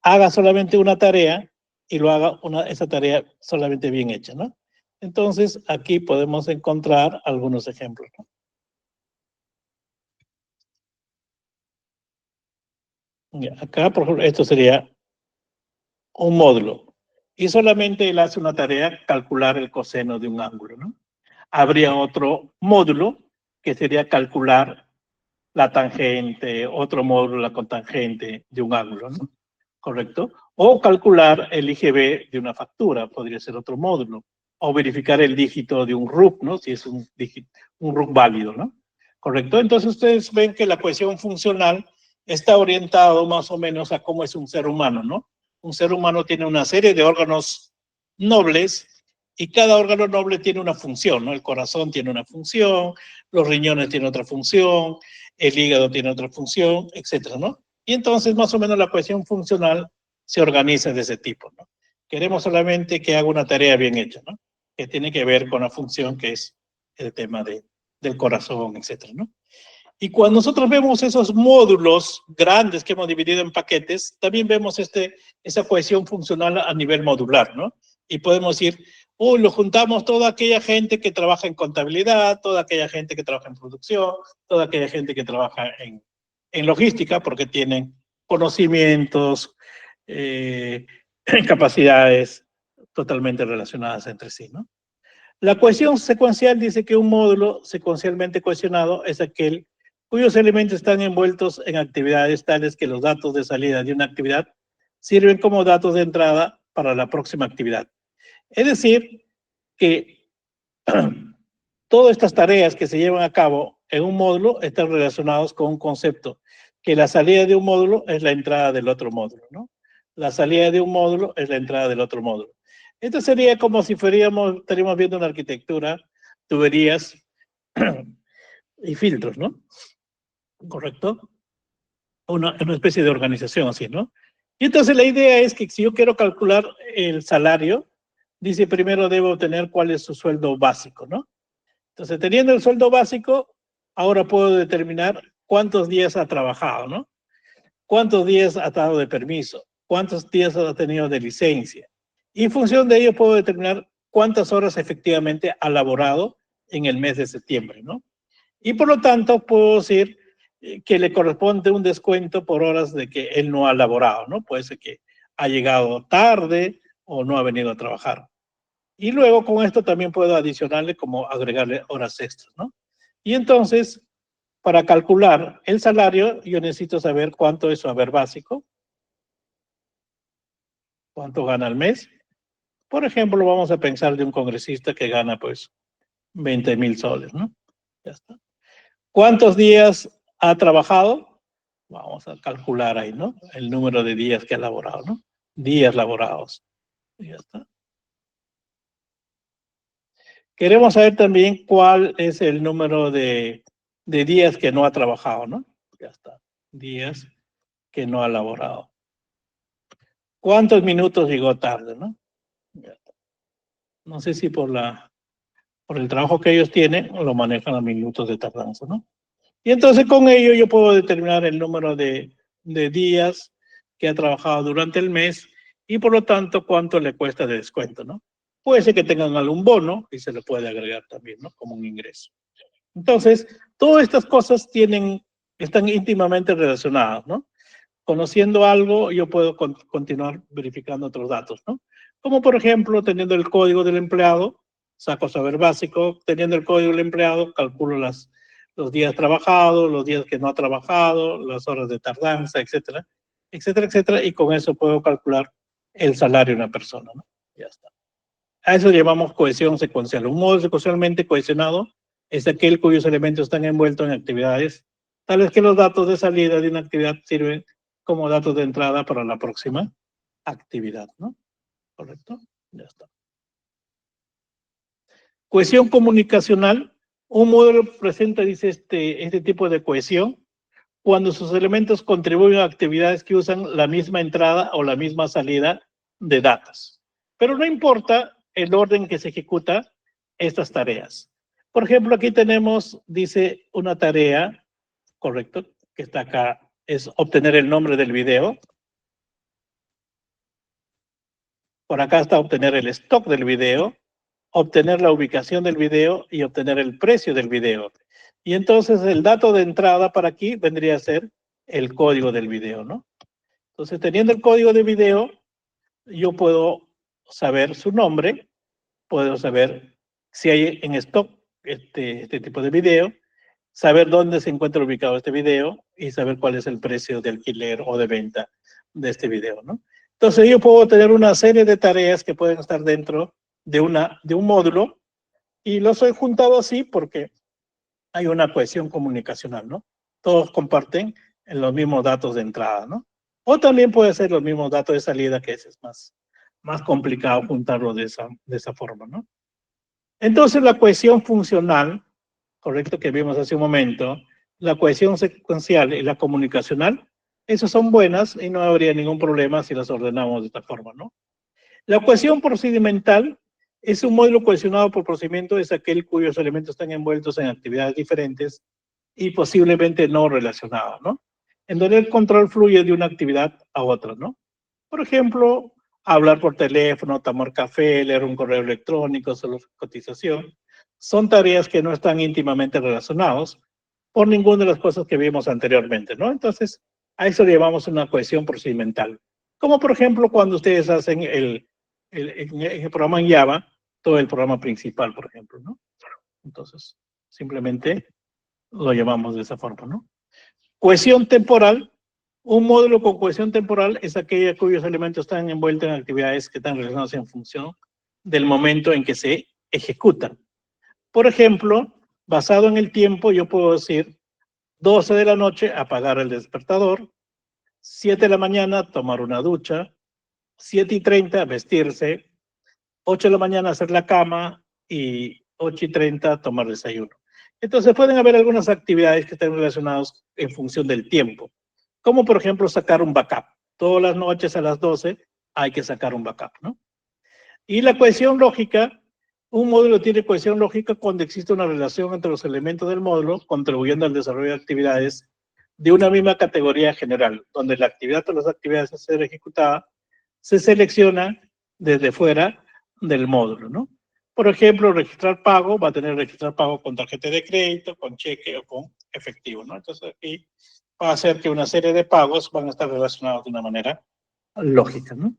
haga solamente una tarea y lo haga esa tarea solamente bien hecha, ¿no? Entonces, aquí podemos encontrar algunos ejemplos, ¿no? Acá, por ejemplo, esto sería un módulo y solamente él hace una tarea, calcular el coseno de un ángulo, ¿no? Habría otro módulo que sería calcular la tangente, otro módulo, la cotangente de un ángulo, ¿no? ¿Correcto? O calcular el IGB de una factura, podría ser otro módulo. O verificar el dígito de un RUC, ¿no? Si es un RUC válido, ¿no? ¿Correcto? Entonces ustedes ven que la cohesión funcional está orientado más o menos a cómo es un ser humano, ¿no? Un ser humano tiene una serie de órganos nobles y cada órgano noble tiene una función, ¿no? El corazón tiene una función, los riñones tienen otra función, el hígado tiene otra función, etcétera, ¿no? Y entonces más o menos la cohesión funcional se organiza de ese tipo, ¿no? Queremos solamente que haga una tarea bien hecha, ¿no? Que tiene que ver con la función que es el tema del corazón, etcétera, ¿no? Y cuando nosotros vemos esos módulos grandes que hemos dividido en paquetes, también vemos esa cohesión funcional a nivel modular, ¿no? Y podemos decir, lo juntamos toda aquella gente que trabaja en contabilidad, toda aquella gente que trabaja en producción, toda aquella gente que trabaja en logística, porque tienen conocimientos, capacidades totalmente relacionadas entre sí, ¿no? La cohesión secuencial dice que un módulo secuencialmente cohesionado es aquel cuyos elementos están envueltos en actividades tales que los datos de salida de una actividad sirven como datos de entrada para la próxima actividad. Es decir, que todas estas tareas que se llevan a cabo en un módulo están relacionados con un concepto, que la salida de un módulo es la entrada del otro módulo, ¿no? La salida de un módulo es la entrada del otro módulo. Esto sería como si estaríamos viendo una arquitectura, tuberías y filtros, ¿no? ¿Correcto? Una especie de organización así, ¿no? Y entonces la idea es que si yo quiero calcular el salario, dice primero debo obtener cuál es su sueldo básico, ¿no? Entonces, teniendo el sueldo básico, ahora puedo determinar cuántos días ha trabajado, ¿no? Cuántos días ha dado de permiso, cuántos días ha tenido de licencia. Y en función de ello puedo determinar cuántas horas efectivamente ha laborado en el mes de septiembre, ¿no? Y por lo tanto puedo decir que le corresponde un descuento por horas de que él no ha laborado, ¿no? Puede ser que ha llegado tarde o no ha venido a trabajar. Y luego con esto también puedo adicionarle como agregarle horas extras, ¿no? Y entonces, para calcular el salario, yo necesito saber cuánto es su haber básico, cuánto gana al mes. Por ejemplo, vamos a pensar de un congresista que gana pues 20,000 soles, ¿no? Ya está. ¿Cuántos días ha trabajado? Vamos a calcular ahí, ¿no? El número de días que ha laborado, ¿no? Días laborados. Ya está. Queremos saber también cuál es el número de días que no ha trabajado, ¿no? Ya está. Días que no ha laborado. ¿Cuántos minutos llegó tarde, no? Ya está. No sé si por el trabajo que ellos tienen lo manejan a minutos de tardanza, ¿no? Y entonces con ello yo puedo determinar el número de días que ha trabajado durante el mes y por lo tanto cuánto le cuesta de descuento, ¿no? Puede ser que tengan algún bono y se le puede agregar también, ¿no? Como un ingreso. Entonces, todas estas cosas están íntimamente relacionadas, ¿no? Conociendo algo, yo puedo continuar verificando otros datos, ¿no? Como por ejemplo, teniendo el código del empleado, saco saber básico, teniendo el código del empleado, calculo los días trabajados, los días que no ha trabajado, las horas de tardanza, etcétera. etcétera, etcétera, y con eso puedo calcular el salario de una persona, ¿no? Ya está. A eso llamamos cohesión secuencial. Un módulo secuencialmente cohesionado es aquel cuyos elementos están envueltos en actividades, tales que los datos de salida de una actividad sirven como datos de entrada para la próxima actividad, ¿no? ¿Correcto? Ya está. Cohesión comunicacional. Un módulo presenta, dice, este tipo de cohesión cuando sus elementos contribuyen a actividades que usan la misma entrada o la misma salida de datos. Pero no importa el orden que se ejecuta estas tareas. Por ejemplo, aquí tenemos, dice, una tarea, correcto, que está acá, es obtener el nombre del video. Por acá está obtener el stock del video, obtener la ubicación del video y obtener el precio del video. Y entonces el dato de entrada para aquí vendría a ser el código del video, ¿no? Entonces, teniendo el código de video, yo puedo saber su nombre, puedo saber si hay en stock este tipo de video, saber dónde se encuentra ubicado este video y saber cuál es el precio de alquiler o de venta de este video, ¿no? Entonces, yo puedo tener una serie de tareas que pueden estar dentro de un módulo y los he juntado así porque hay una cohesión comunicacional, ¿no? Todos comparten los mismos datos de entrada, ¿no? O también puede ser los mismos datos de salida, que es más complicado juntarlo de esa forma, ¿no? Entonces, la cohesión funcional, correcto, que vimos hace un momento, la cohesión secuencial y la comunicacional, esas son buenas y no habría ningún problema si las ordenamos de esta forma, ¿no? La cohesión procedimental es un modelo cohesionado por procedimiento, es aquel cuyos elementos están envueltos en actividades diferentes y posiblemente no relacionados, ¿no? En donde el control fluye de una actividad a otra, ¿no? Por ejemplo, hablar por teléfono, tomar café, leer un correo electrónico, hacer cotización, son tareas que no están íntimamente relacionadas por ninguna de las cosas que vimos anteriormente, ¿no? Entonces, a eso le llamamos una cohesión procedimental. Como por ejemplo cuando ustedes hacen en el programa en Java, todo el programa principal, por ejemplo, ¿no? Entonces, simplemente lo llamamos de esa forma, ¿no? Cohesión temporal. Un módulo con cohesión temporal es aquella cuyos elementos están envueltos en actividades que están relacionadas en función del momento en que se ejecutan. Por ejemplo, basado en el tiempo, yo puedo decir 12 de la noche, apagar el despertador, 7 de la mañana, tomar una ducha, 7:30, vestirse, 8 de la mañana, hacer la cama y 8:30, tomar desayuno. Entonces pueden haber algunas actividades que estén relacionadas en función del tiempo, como por ejemplo sacar un backup. Todas las noches a las 12 hay que sacar un backup, ¿no? Y la cohesión lógica, un módulo tiene cohesión lógica cuando existe una relación entre los elementos del módulo contribuyendo al desarrollo de actividades de una misma categoría general, donde la actividad o las actividades a ser ejecutada se selecciona desde fuera del módulo, ¿no? Por ejemplo, registrar pago, va a tener registrar pago con tarjeta de crédito, con cheque o con efectivo, ¿no? Entonces aquí va a hacer que una serie de pagos van a estar relacionados de una manera lógica, ¿no?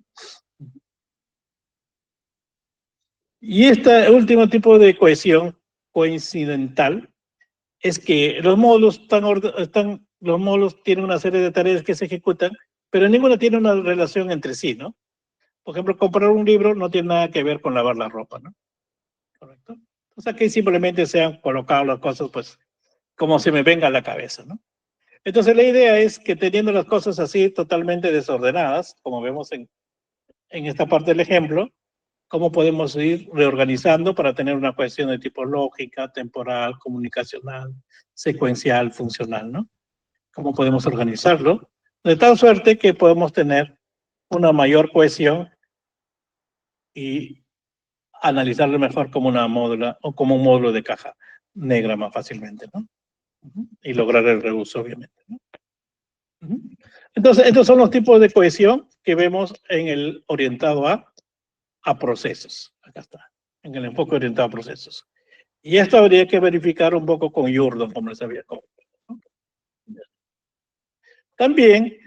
Y este último tipo de cohesión coincidental es que los módulos tienen una serie de tareas que se ejecutan, pero ninguna tiene una relación entre sí, ¿no? Por ejemplo, comprar un libro no tiene nada que ver con lavar la ropa, ¿no? ¿Correcto? Entonces aquí simplemente se han colocado las cosas, pues, como se me venga a la cabeza, ¿no? Entonces la idea es que teniendo las cosas así totalmente desordenadas, como vemos en esta parte del ejemplo, cómo podemos ir reorganizando para tener una cohesión de tipo lógica, temporal, comunicacional, secuencial, funcional, ¿no? Cómo podemos organizarlo de tal suerte que podemos tener una mayor cohesión y analizarlo mejor como una módula o como un módulo de caja negra más fácilmente, ¿no? Y lograr el reuso, obviamente, ¿no? Entonces, estos son los tipos de cohesión que vemos en el orientado a procesos. Acá está, en el enfoque orientado a procesos. Y esto habría que verificar un poco con Jordan, como les había comentado. También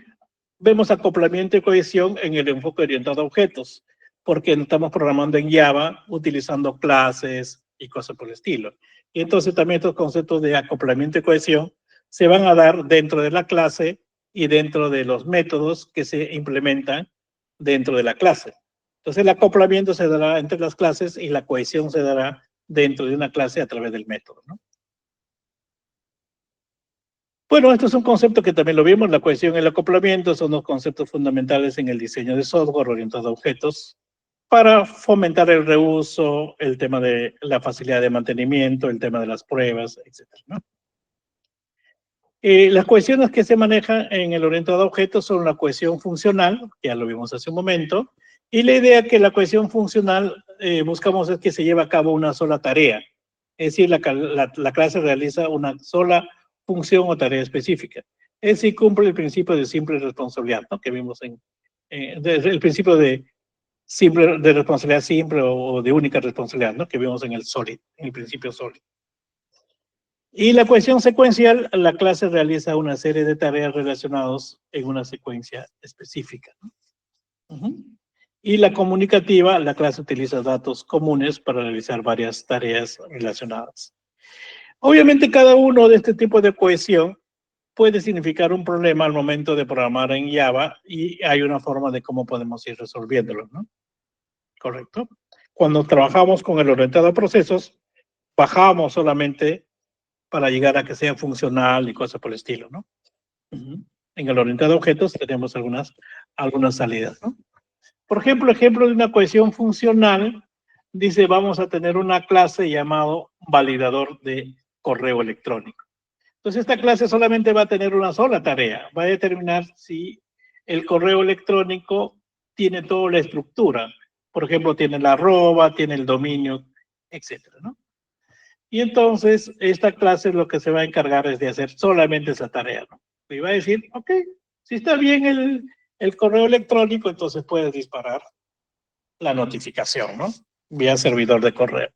vemos acoplamiento y cohesión en el enfoque orientado a objetos, porque estamos programando en Java utilizando clases y cosas por el estilo. Y entonces también estos conceptos de acoplamiento y cohesión se van a dar dentro de la clase y dentro de los métodos que se implementan dentro de la clase. Entonces el acoplamiento se dará entre las clases y la cohesión se dará dentro de una clase a través del método, ¿no? Bueno, esto es un concepto que también lo vimos, la cohesión y el acoplamiento son dos conceptos fundamentales en el diseño de software orientado a objetos para fomentar el reuso, el tema de la facilidad de mantenimiento, el tema de las pruebas, etcétera, ¿no? Las cohesiones que se manejan en el orientado a objetos son la cohesión funcional, ya lo vimos hace un momento, y la idea que la cohesión funcional buscamos es que se lleve a cabo una sola tarea, es decir, la clase realiza una sola función o tarea específica. Es decir, cumple el principio de simple responsabilidad, ¿no? Que vimos el principio de simple, de responsabilidad simple o de única responsabilidad, ¿no? Que vimos en el SOLID, en el principio SOLID. Y la cohesión secuencial, la clase realiza una serie de tareas relacionadas en una secuencia específica, ¿no? Y la comunicativa, la clase utiliza datos comunes para realizar varias tareas relacionadas. Obviamente cada uno de este tipo de cohesión puede significar un problema al momento de programar en Java y hay una forma de cómo podemos ir resolviéndolo, ¿no? ¿Correcto? Cuando trabajamos con el orientado a procesos, bajamos solamente para llegar a que sea funcional y cosas por el estilo, ¿no? En el orientado a objetos tenemos algunas salidas, ¿no? Por ejemplo de una cohesión funcional, dice vamos a tener una clase llamado validador de correo electrónico. Entonces esta clase solamente va a tener una sola tarea, va a determinar si el correo electrónico tiene toda la estructura. Por ejemplo, tiene la arroba, tiene el dominio, etcétera, ¿no? Y entonces esta clase lo que se va a encargar es de hacer solamente esa tarea, ¿no? Y va a decir, ok, si está bien el correo electrónico, entonces puedes disparar la notificación, ¿no? Vía servidor de correo.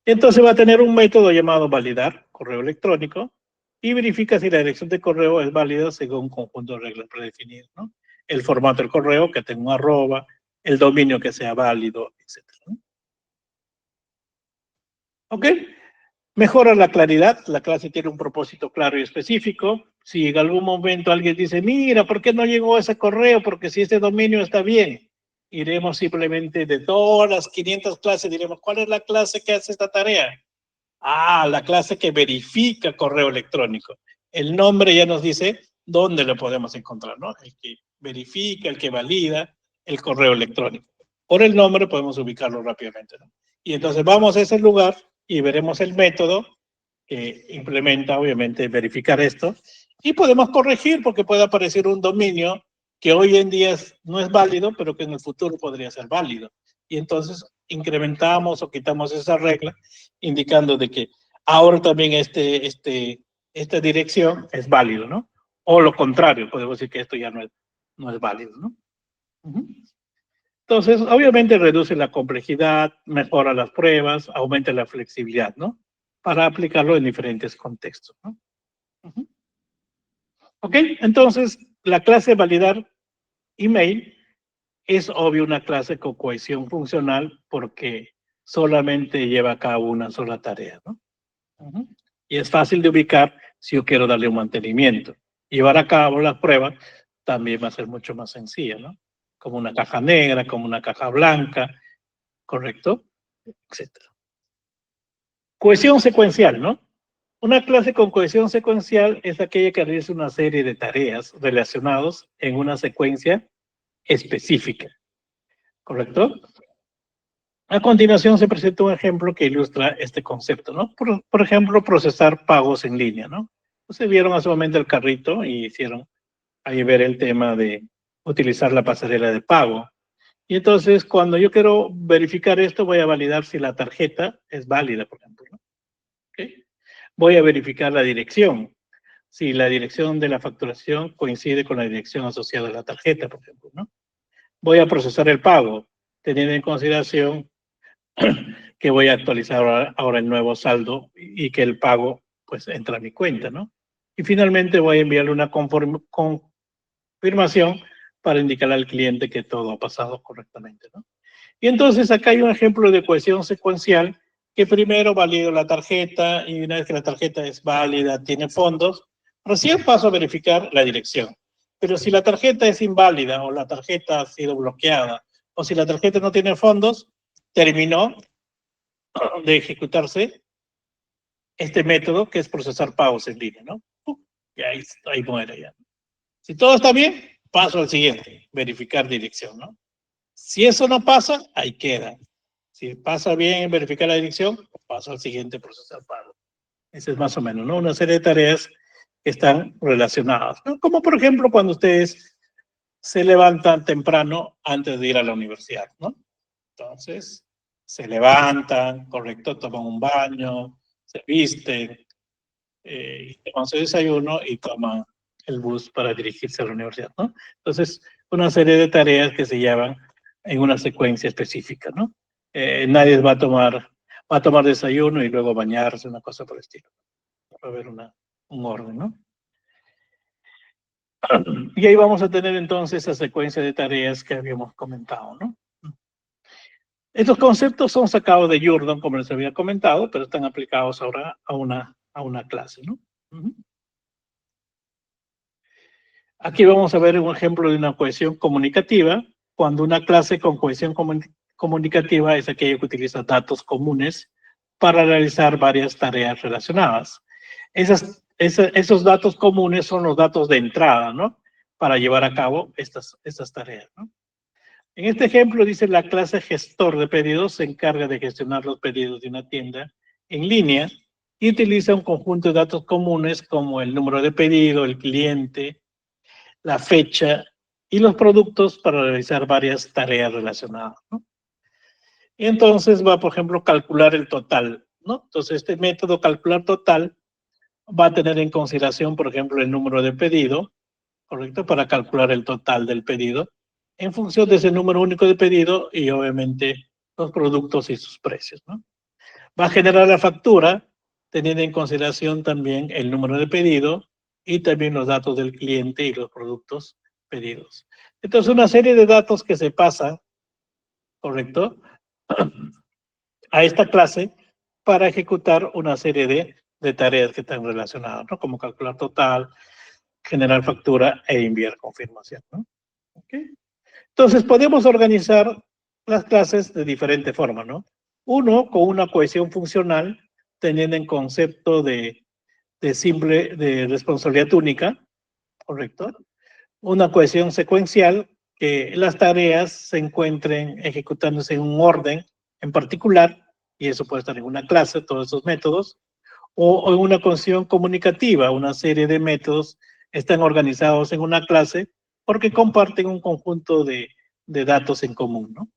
Entonces va a tener un método llamado validar correo electrónico y verifica si la dirección de correo es válida según un conjunto de reglas predefinidas, ¿no? El formato del correo, que tenga un arroba, el dominio que sea válido, etcétera, ¿no? ¿Ok? Mejora la claridad, la clase tiene un propósito claro y específico. Si en algún momento alguien dice, mira, ¿por qué no llegó ese correo? Porque si este dominio está bien, iremos simplemente de todas las 500 clases, diremos, ¿cuál es la clase que hace esta tarea? Ah, la clase que verifica correo electrónico. El nombre ya nos dice dónde lo podemos encontrar, ¿no? El que verifica, el que valida el correo electrónico. Por el nombre podemos ubicarlo rápidamente, ¿no? Y entonces vamos a ese lugar y veremos el método que implementa, obviamente, verificar esto. Y podemos corregir porque puede aparecer un dominio que hoy en día no es válido, pero que en el futuro podría ser válido. Y entonces incrementamos o quitamos esa regla, indicando de que ahora también esta dirección es válido, ¿no? O lo contrario, podemos decir que esto ya no es válido, ¿no? Entonces, obviamente reduce la complejidad, mejora las pruebas, aumenta la flexibilidad, ¿no? Para aplicarlo en diferentes contextos, ¿no? Ok, entonces la clase validar email es obvio una clase con cohesión funcional porque solamente lleva a cabo una sola tarea, ¿no? Y es fácil de ubicar si yo quiero darle un mantenimiento. Llevar a cabo las pruebas también va a ser mucho más sencilla, ¿no? Como una caja negra, como una caja blanca, ¿correcto? Etcétera. Cohesión secuencial, ¿no? Una clase con cohesión secuencial es aquella que realiza una serie de tareas relacionadas en una secuencia específica, ¿correcto? A continuación se presenta un ejemplo que ilustra este concepto, ¿no? Por ejemplo, procesar pagos en línea, ¿no? Ustedes vieron hace un momento el carrito y hicieron ahí ver el tema de utilizar la pasarela de pago. Y entonces, cuando yo quiero verificar esto, voy a validar si la tarjeta es válida, por ejemplo, ¿no? ¿Okay? Voy a verificar la dirección, si la dirección de la facturación coincide con la dirección asociada a la tarjeta, por ejemplo, ¿no? Voy a procesar el pago, teniendo en consideración que voy a actualizar ahora el nuevo saldo y que el pago pues entra a mi cuenta, ¿no? Y finalmente voy a enviarle una confirmación para indicar al cliente que todo ha pasado correctamente, ¿no? Y entonces acá hay un ejemplo de cohesión secuencial que primero valido la tarjeta y una vez que la tarjeta es válida, tiene fondos, Recién paso a verificar la dirección. Pero si la tarjeta es inválida o la tarjeta ha sido bloqueada o si la tarjeta no tiene fondos, terminó de ejecutarse este método que es procesar pagos en línea, ¿no? Y ahí muere ya. Si todo está bien, paso al siguiente, verificar dirección, ¿no? Si eso no pasa, ahí queda. Si pasa bien en verificar la dirección, paso al siguiente, procesar pago. Ese es más o menos, ¿no? Una serie de tareas que están relacionadas, ¿no? Como por ejemplo cuando ustedes se levantan temprano antes de ir a la universidad, ¿no? Entonces, se levantan, correcto, toman un baño, se visten, toman su desayuno y toman el bus para dirigirse a la universidad, ¿no? Entonces, una serie de tareas que se llevan en una secuencia específica, ¿no? Nadie va a tomar desayuno y luego bañarse, una cosa por el estilo. Va a haber un orden, ¿no? Y ahí vamos a tener entonces esa secuencia de tareas que habíamos comentado, ¿no? Estos conceptos son sacados de Jordan, como les había comentado, pero están aplicados ahora a una clase, ¿no? Aquí vamos a ver un ejemplo de una cohesión comunicativa, cuando una clase con cohesión comunicativa es aquella que utiliza datos comunes para realizar varias tareas relacionadas. Esos datos comunes son los datos de entrada, ¿no? Para llevar a cabo estas tareas, ¿no? En este ejemplo dice la clase gestor de pedidos se encarga de gestionar los pedidos de una tienda en línea y utiliza un conjunto de datos comunes como el número de pedido, el cliente, la fecha y los productos para realizar varias tareas relacionadas, ¿no? Y entonces va, por ejemplo, calcular el total, ¿no? Entonces este método calcular total va a tener en consideración, por ejemplo, el número de pedido, ¿correcto? Para calcular el total del pedido en función de ese número único de pedido y obviamente los productos y sus precios, ¿no? Va a generar la factura teniendo en consideración también el número de pedido y también los datos del cliente y los productos pedidos. Entonces, una serie de datos que se pasan, ¿correcto?, a esta clase para ejecutar una serie de tareas que están relacionadas, ¿no? Como calcular total, generar factura e enviar confirmación, ¿no? ¿Okay? Entonces, podemos organizar las clases de diferente forma, ¿no? Uno, con una cohesión funcional, teniendo en concepto de responsabilidad única, ¿correcto? Una cohesión secuencial, que las tareas se encuentren ejecutándose en un orden en particular, y eso puede estar en una clase, todos esos métodos, o en una cohesión comunicativa, una serie de métodos están organizados en una clase porque comparten un conjunto de datos en común, ¿no?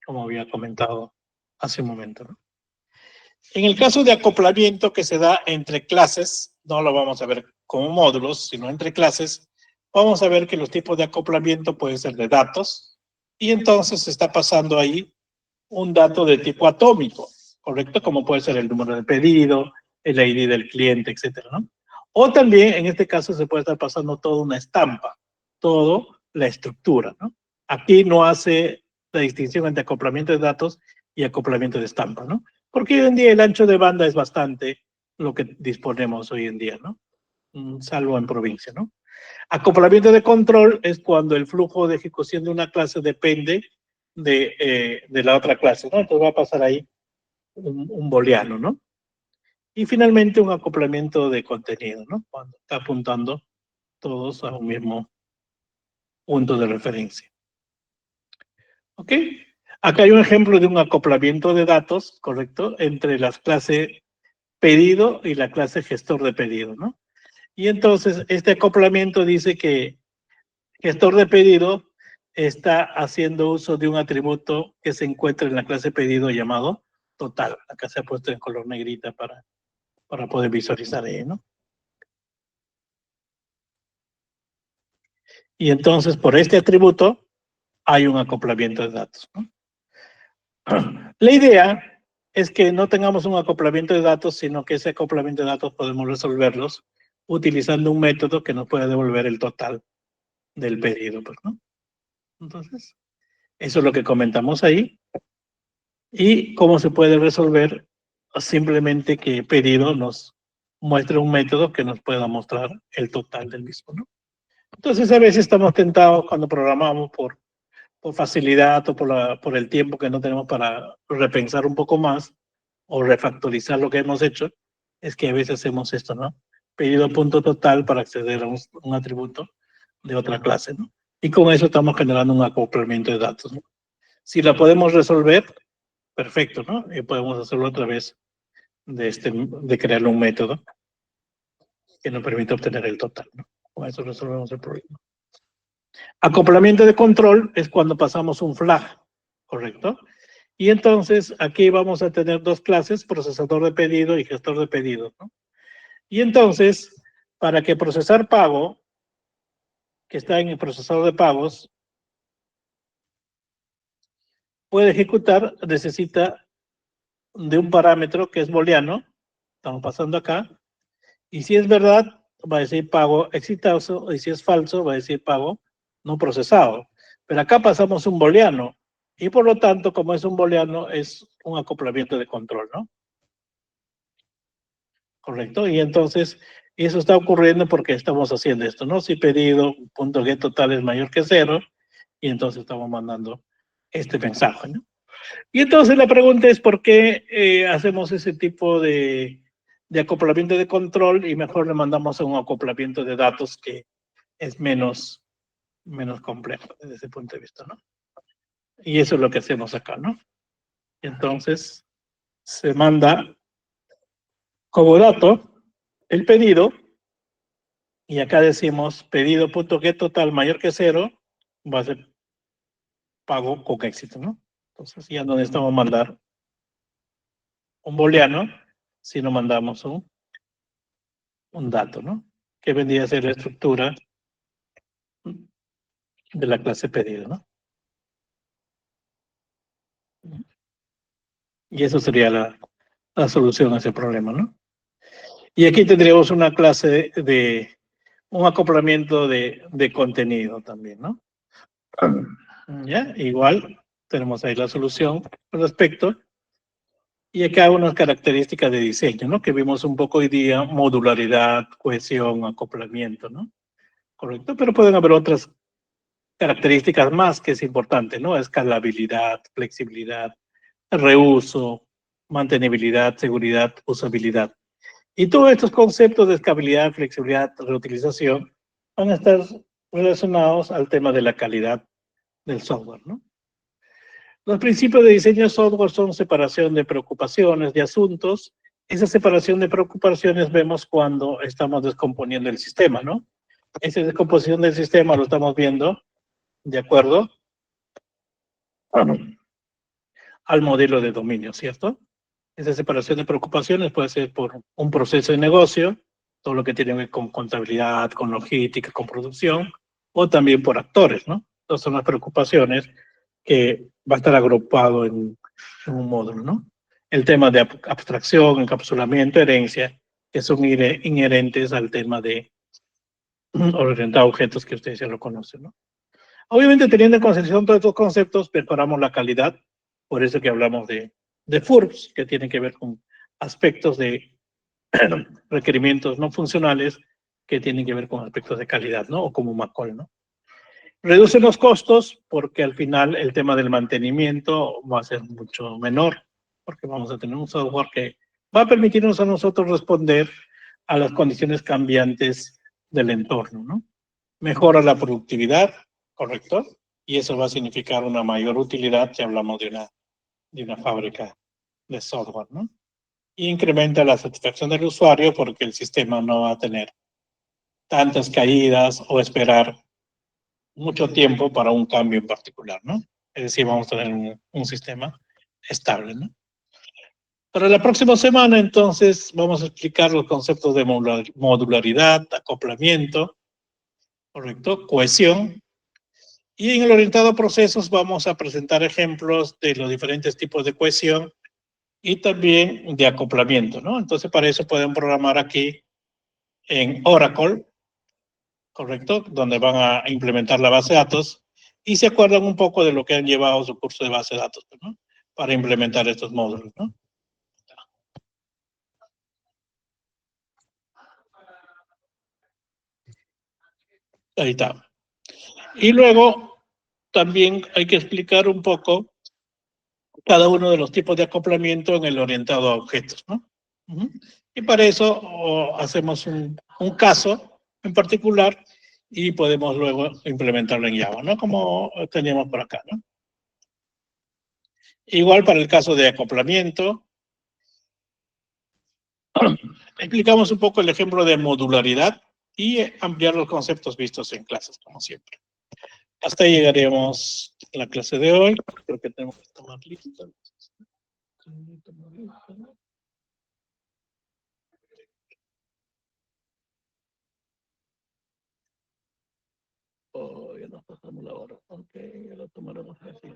Como había comentado hace un momento, ¿no? En el caso de acoplamiento que se da entre clases, no lo vamos a ver como módulos, sino entre clases, vamos a ver que los tipos de acoplamiento pueden ser de datos, y entonces se está pasando ahí un dato de tipo atómico, ¿correcto? Como puede ser el número de pedido, el ID del cliente, etcétera, ¿no? O también, en este caso, se puede estar pasando toda una estampa, todo la estructura, ¿no? Aquí no hace la distinción entre acoplamiento de datos y acoplamiento de estampa, ¿no? Porque hoy en día el ancho de banda es bastante lo que disponemos hoy en día, ¿no? Salvo en provincia, ¿no? Acoplamiento de control es cuando el flujo de ejecución de una clase depende de la otra clase, ¿no? Entonces va a pasar ahí un booleano, ¿no? Y finalmente un acoplamiento de contenido, ¿no? Cuando está apuntando todos a un mismo punto de referencia. ¿Ok? Acá hay un ejemplo de un acoplamiento de datos, ¿correcto? Entre las clases pedido y la clase gestor de pedido, ¿no? Y entonces este acoplamiento dice que gestor de pedido está haciendo uso de un atributo que se encuentra en la clase pedido llamado total. Acá se ha puesto en color negrita para poder visualizar ahí, ¿no? Y entonces por este atributo hay un acoplamiento de datos, ¿no? La idea es que no tengamos un acoplamiento de datos, sino que ese acoplamiento de datos podemos resolverlos utilizando un método que nos pueda devolver el total del pedido, pues, ¿no? Entonces, eso es lo que comentamos ahí. ¿Y cómo se puede resolver? Simplemente que pedido nos muestre un método que nos pueda mostrar el total del mismo, ¿no? Entonces, a veces estamos tentados cuando programamos por facilidad o por el tiempo que no tenemos para repensar un poco más o refactorizar lo que hemos hecho, es que a veces hacemos esto, ¿no? Pedido punto total para acceder a un atributo de otra clase, ¿no? Y con eso estamos generando un acoplamiento de datos, ¿no? Si la podemos resolver, perfecto, ¿no? Y podemos hacerlo a través de crear un método que nos permite obtener el total, ¿no? Con eso resolvemos el problema. Acoplamiento de control es cuando pasamos un flag, ¿correcto? Y entonces aquí vamos a tener dos clases, procesador de pedido y gestor de pedido, ¿no? Y entonces, para que procesar pago, que está en el procesador de pagos, puede ejecutar, necesita de un parámetro que es booleano, estamos pasando acá, y si es verdad, va a decir pago exitoso, y si es falso, va a decir pago no procesado. Pero acá pasamos un booleano, y por lo tanto, como es un booleano, es un acoplamiento de control, ¿no? Correcto, y entonces eso está ocurriendo porque estamos haciendo esto, ¿no? Si pedido punto get total es mayor que 0, y entonces estamos mandando este mensaje, ¿no? Y entonces la pregunta es por qué hacemos ese tipo de acoplamiento de control y mejor le mandamos a un acoplamiento de datos que es menos complejo desde ese punto de vista, ¿no? Y eso es lo que hacemos acá, ¿no? Entonces se manda como dato el pedido y acá decimos pedido.get total mayor que 0 va a ser pago con éxito, ¿no? Entonces ya no necesitamos mandar un booleano, sino mandamos un dato, ¿no? Que vendría a ser la estructura de la clase pedido, ¿no? Y eso sería la solución a ese problema, ¿no? Y aquí tendríamos una clase un acoplamiento de contenido también, ¿no? ¿Ya? Igual tenemos ahí la solución al respecto. Y acá unas características de diseño, ¿no? Que vimos un poco hoy día, modularidad, cohesión, acoplamiento, ¿no? Correcto, pero pueden haber otras características más que es importante, ¿no? Escalabilidad, flexibilidad, reuso, mantenibilidad, seguridad, usabilidad. Y todos estos conceptos de escalabilidad, flexibilidad, reutilización van a estar relacionados al tema de la calidad del software, ¿no? Los principios de diseño de software son separación de preocupaciones, de asuntos. Esa separación de preocupaciones vemos cuando estamos descomponiendo el sistema, ¿no? Esa descomposición del sistema lo estamos viendo de acuerdo al modelo de dominio, ¿cierto? Esa separación de preocupaciones puede ser por un proceso de negocio, todo lo que tiene que ver con contabilidad, con logística, con producción, o también por actores, ¿no? Estas son las preocupaciones que va a estar agrupado en un módulo, ¿no? El tema de abstracción, encapsulamiento, herencia, que son inherentes al tema de orientar objetos que ustedes ya lo conocen, ¿no? Obviamente, teniendo en consideración todos estos conceptos, mejoramos la calidad, por eso que hablamos de FURBS, que tienen que ver con aspectos de requerimientos no funcionales que tienen que ver con aspectos de calidad, ¿no? O como MACOL, ¿no? Reducen los costos porque al final el tema del mantenimiento va a ser mucho menor, porque vamos a tener un software que va a permitirnos a nosotros responder a las condiciones cambiantes del entorno, ¿no? Mejora la productividad, ¿correcto? Y eso va a significar una mayor utilidad si hablamos de una fábrica de software, ¿no? Y incrementa la satisfacción del usuario porque el sistema no va a tener tantas caídas o esperar mucho tiempo para un cambio en particular, ¿no? Es decir, vamos a tener un sistema estable, ¿no? Para la próxima semana, entonces, vamos a explicar los conceptos de modularidad, acoplamiento, ¿correcto? Cohesión. Y en el orientado a procesos vamos a presentar ejemplos de los diferentes tipos de cohesión y también de acoplamiento, ¿no? Entonces, para eso pueden programar aquí en Oracle, ¿correcto? Donde van a implementar la base de datos y se acuerdan un poco de lo que han llevado su curso de base de datos, ¿no? Para implementar estos módulos, ¿no? Ahí está. Y luego también hay que explicar un poco cada uno de los tipos de acoplamiento en el orientado a objetos, ¿no? Y para eso hacemos un caso en particular y podemos luego implementarlo en Java, ¿no? Como teníamos por acá, ¿no? Igual para el caso de acoplamiento, explicamos un poco el ejemplo de modularidad y ampliar los conceptos vistos en clases, como siempre. Hasta ahí llegaremos a la clase de hoy. Creo que tenemos que tomar lista. Oh, ya nos pasamos la hora. Ok, ya lo tomaremos así.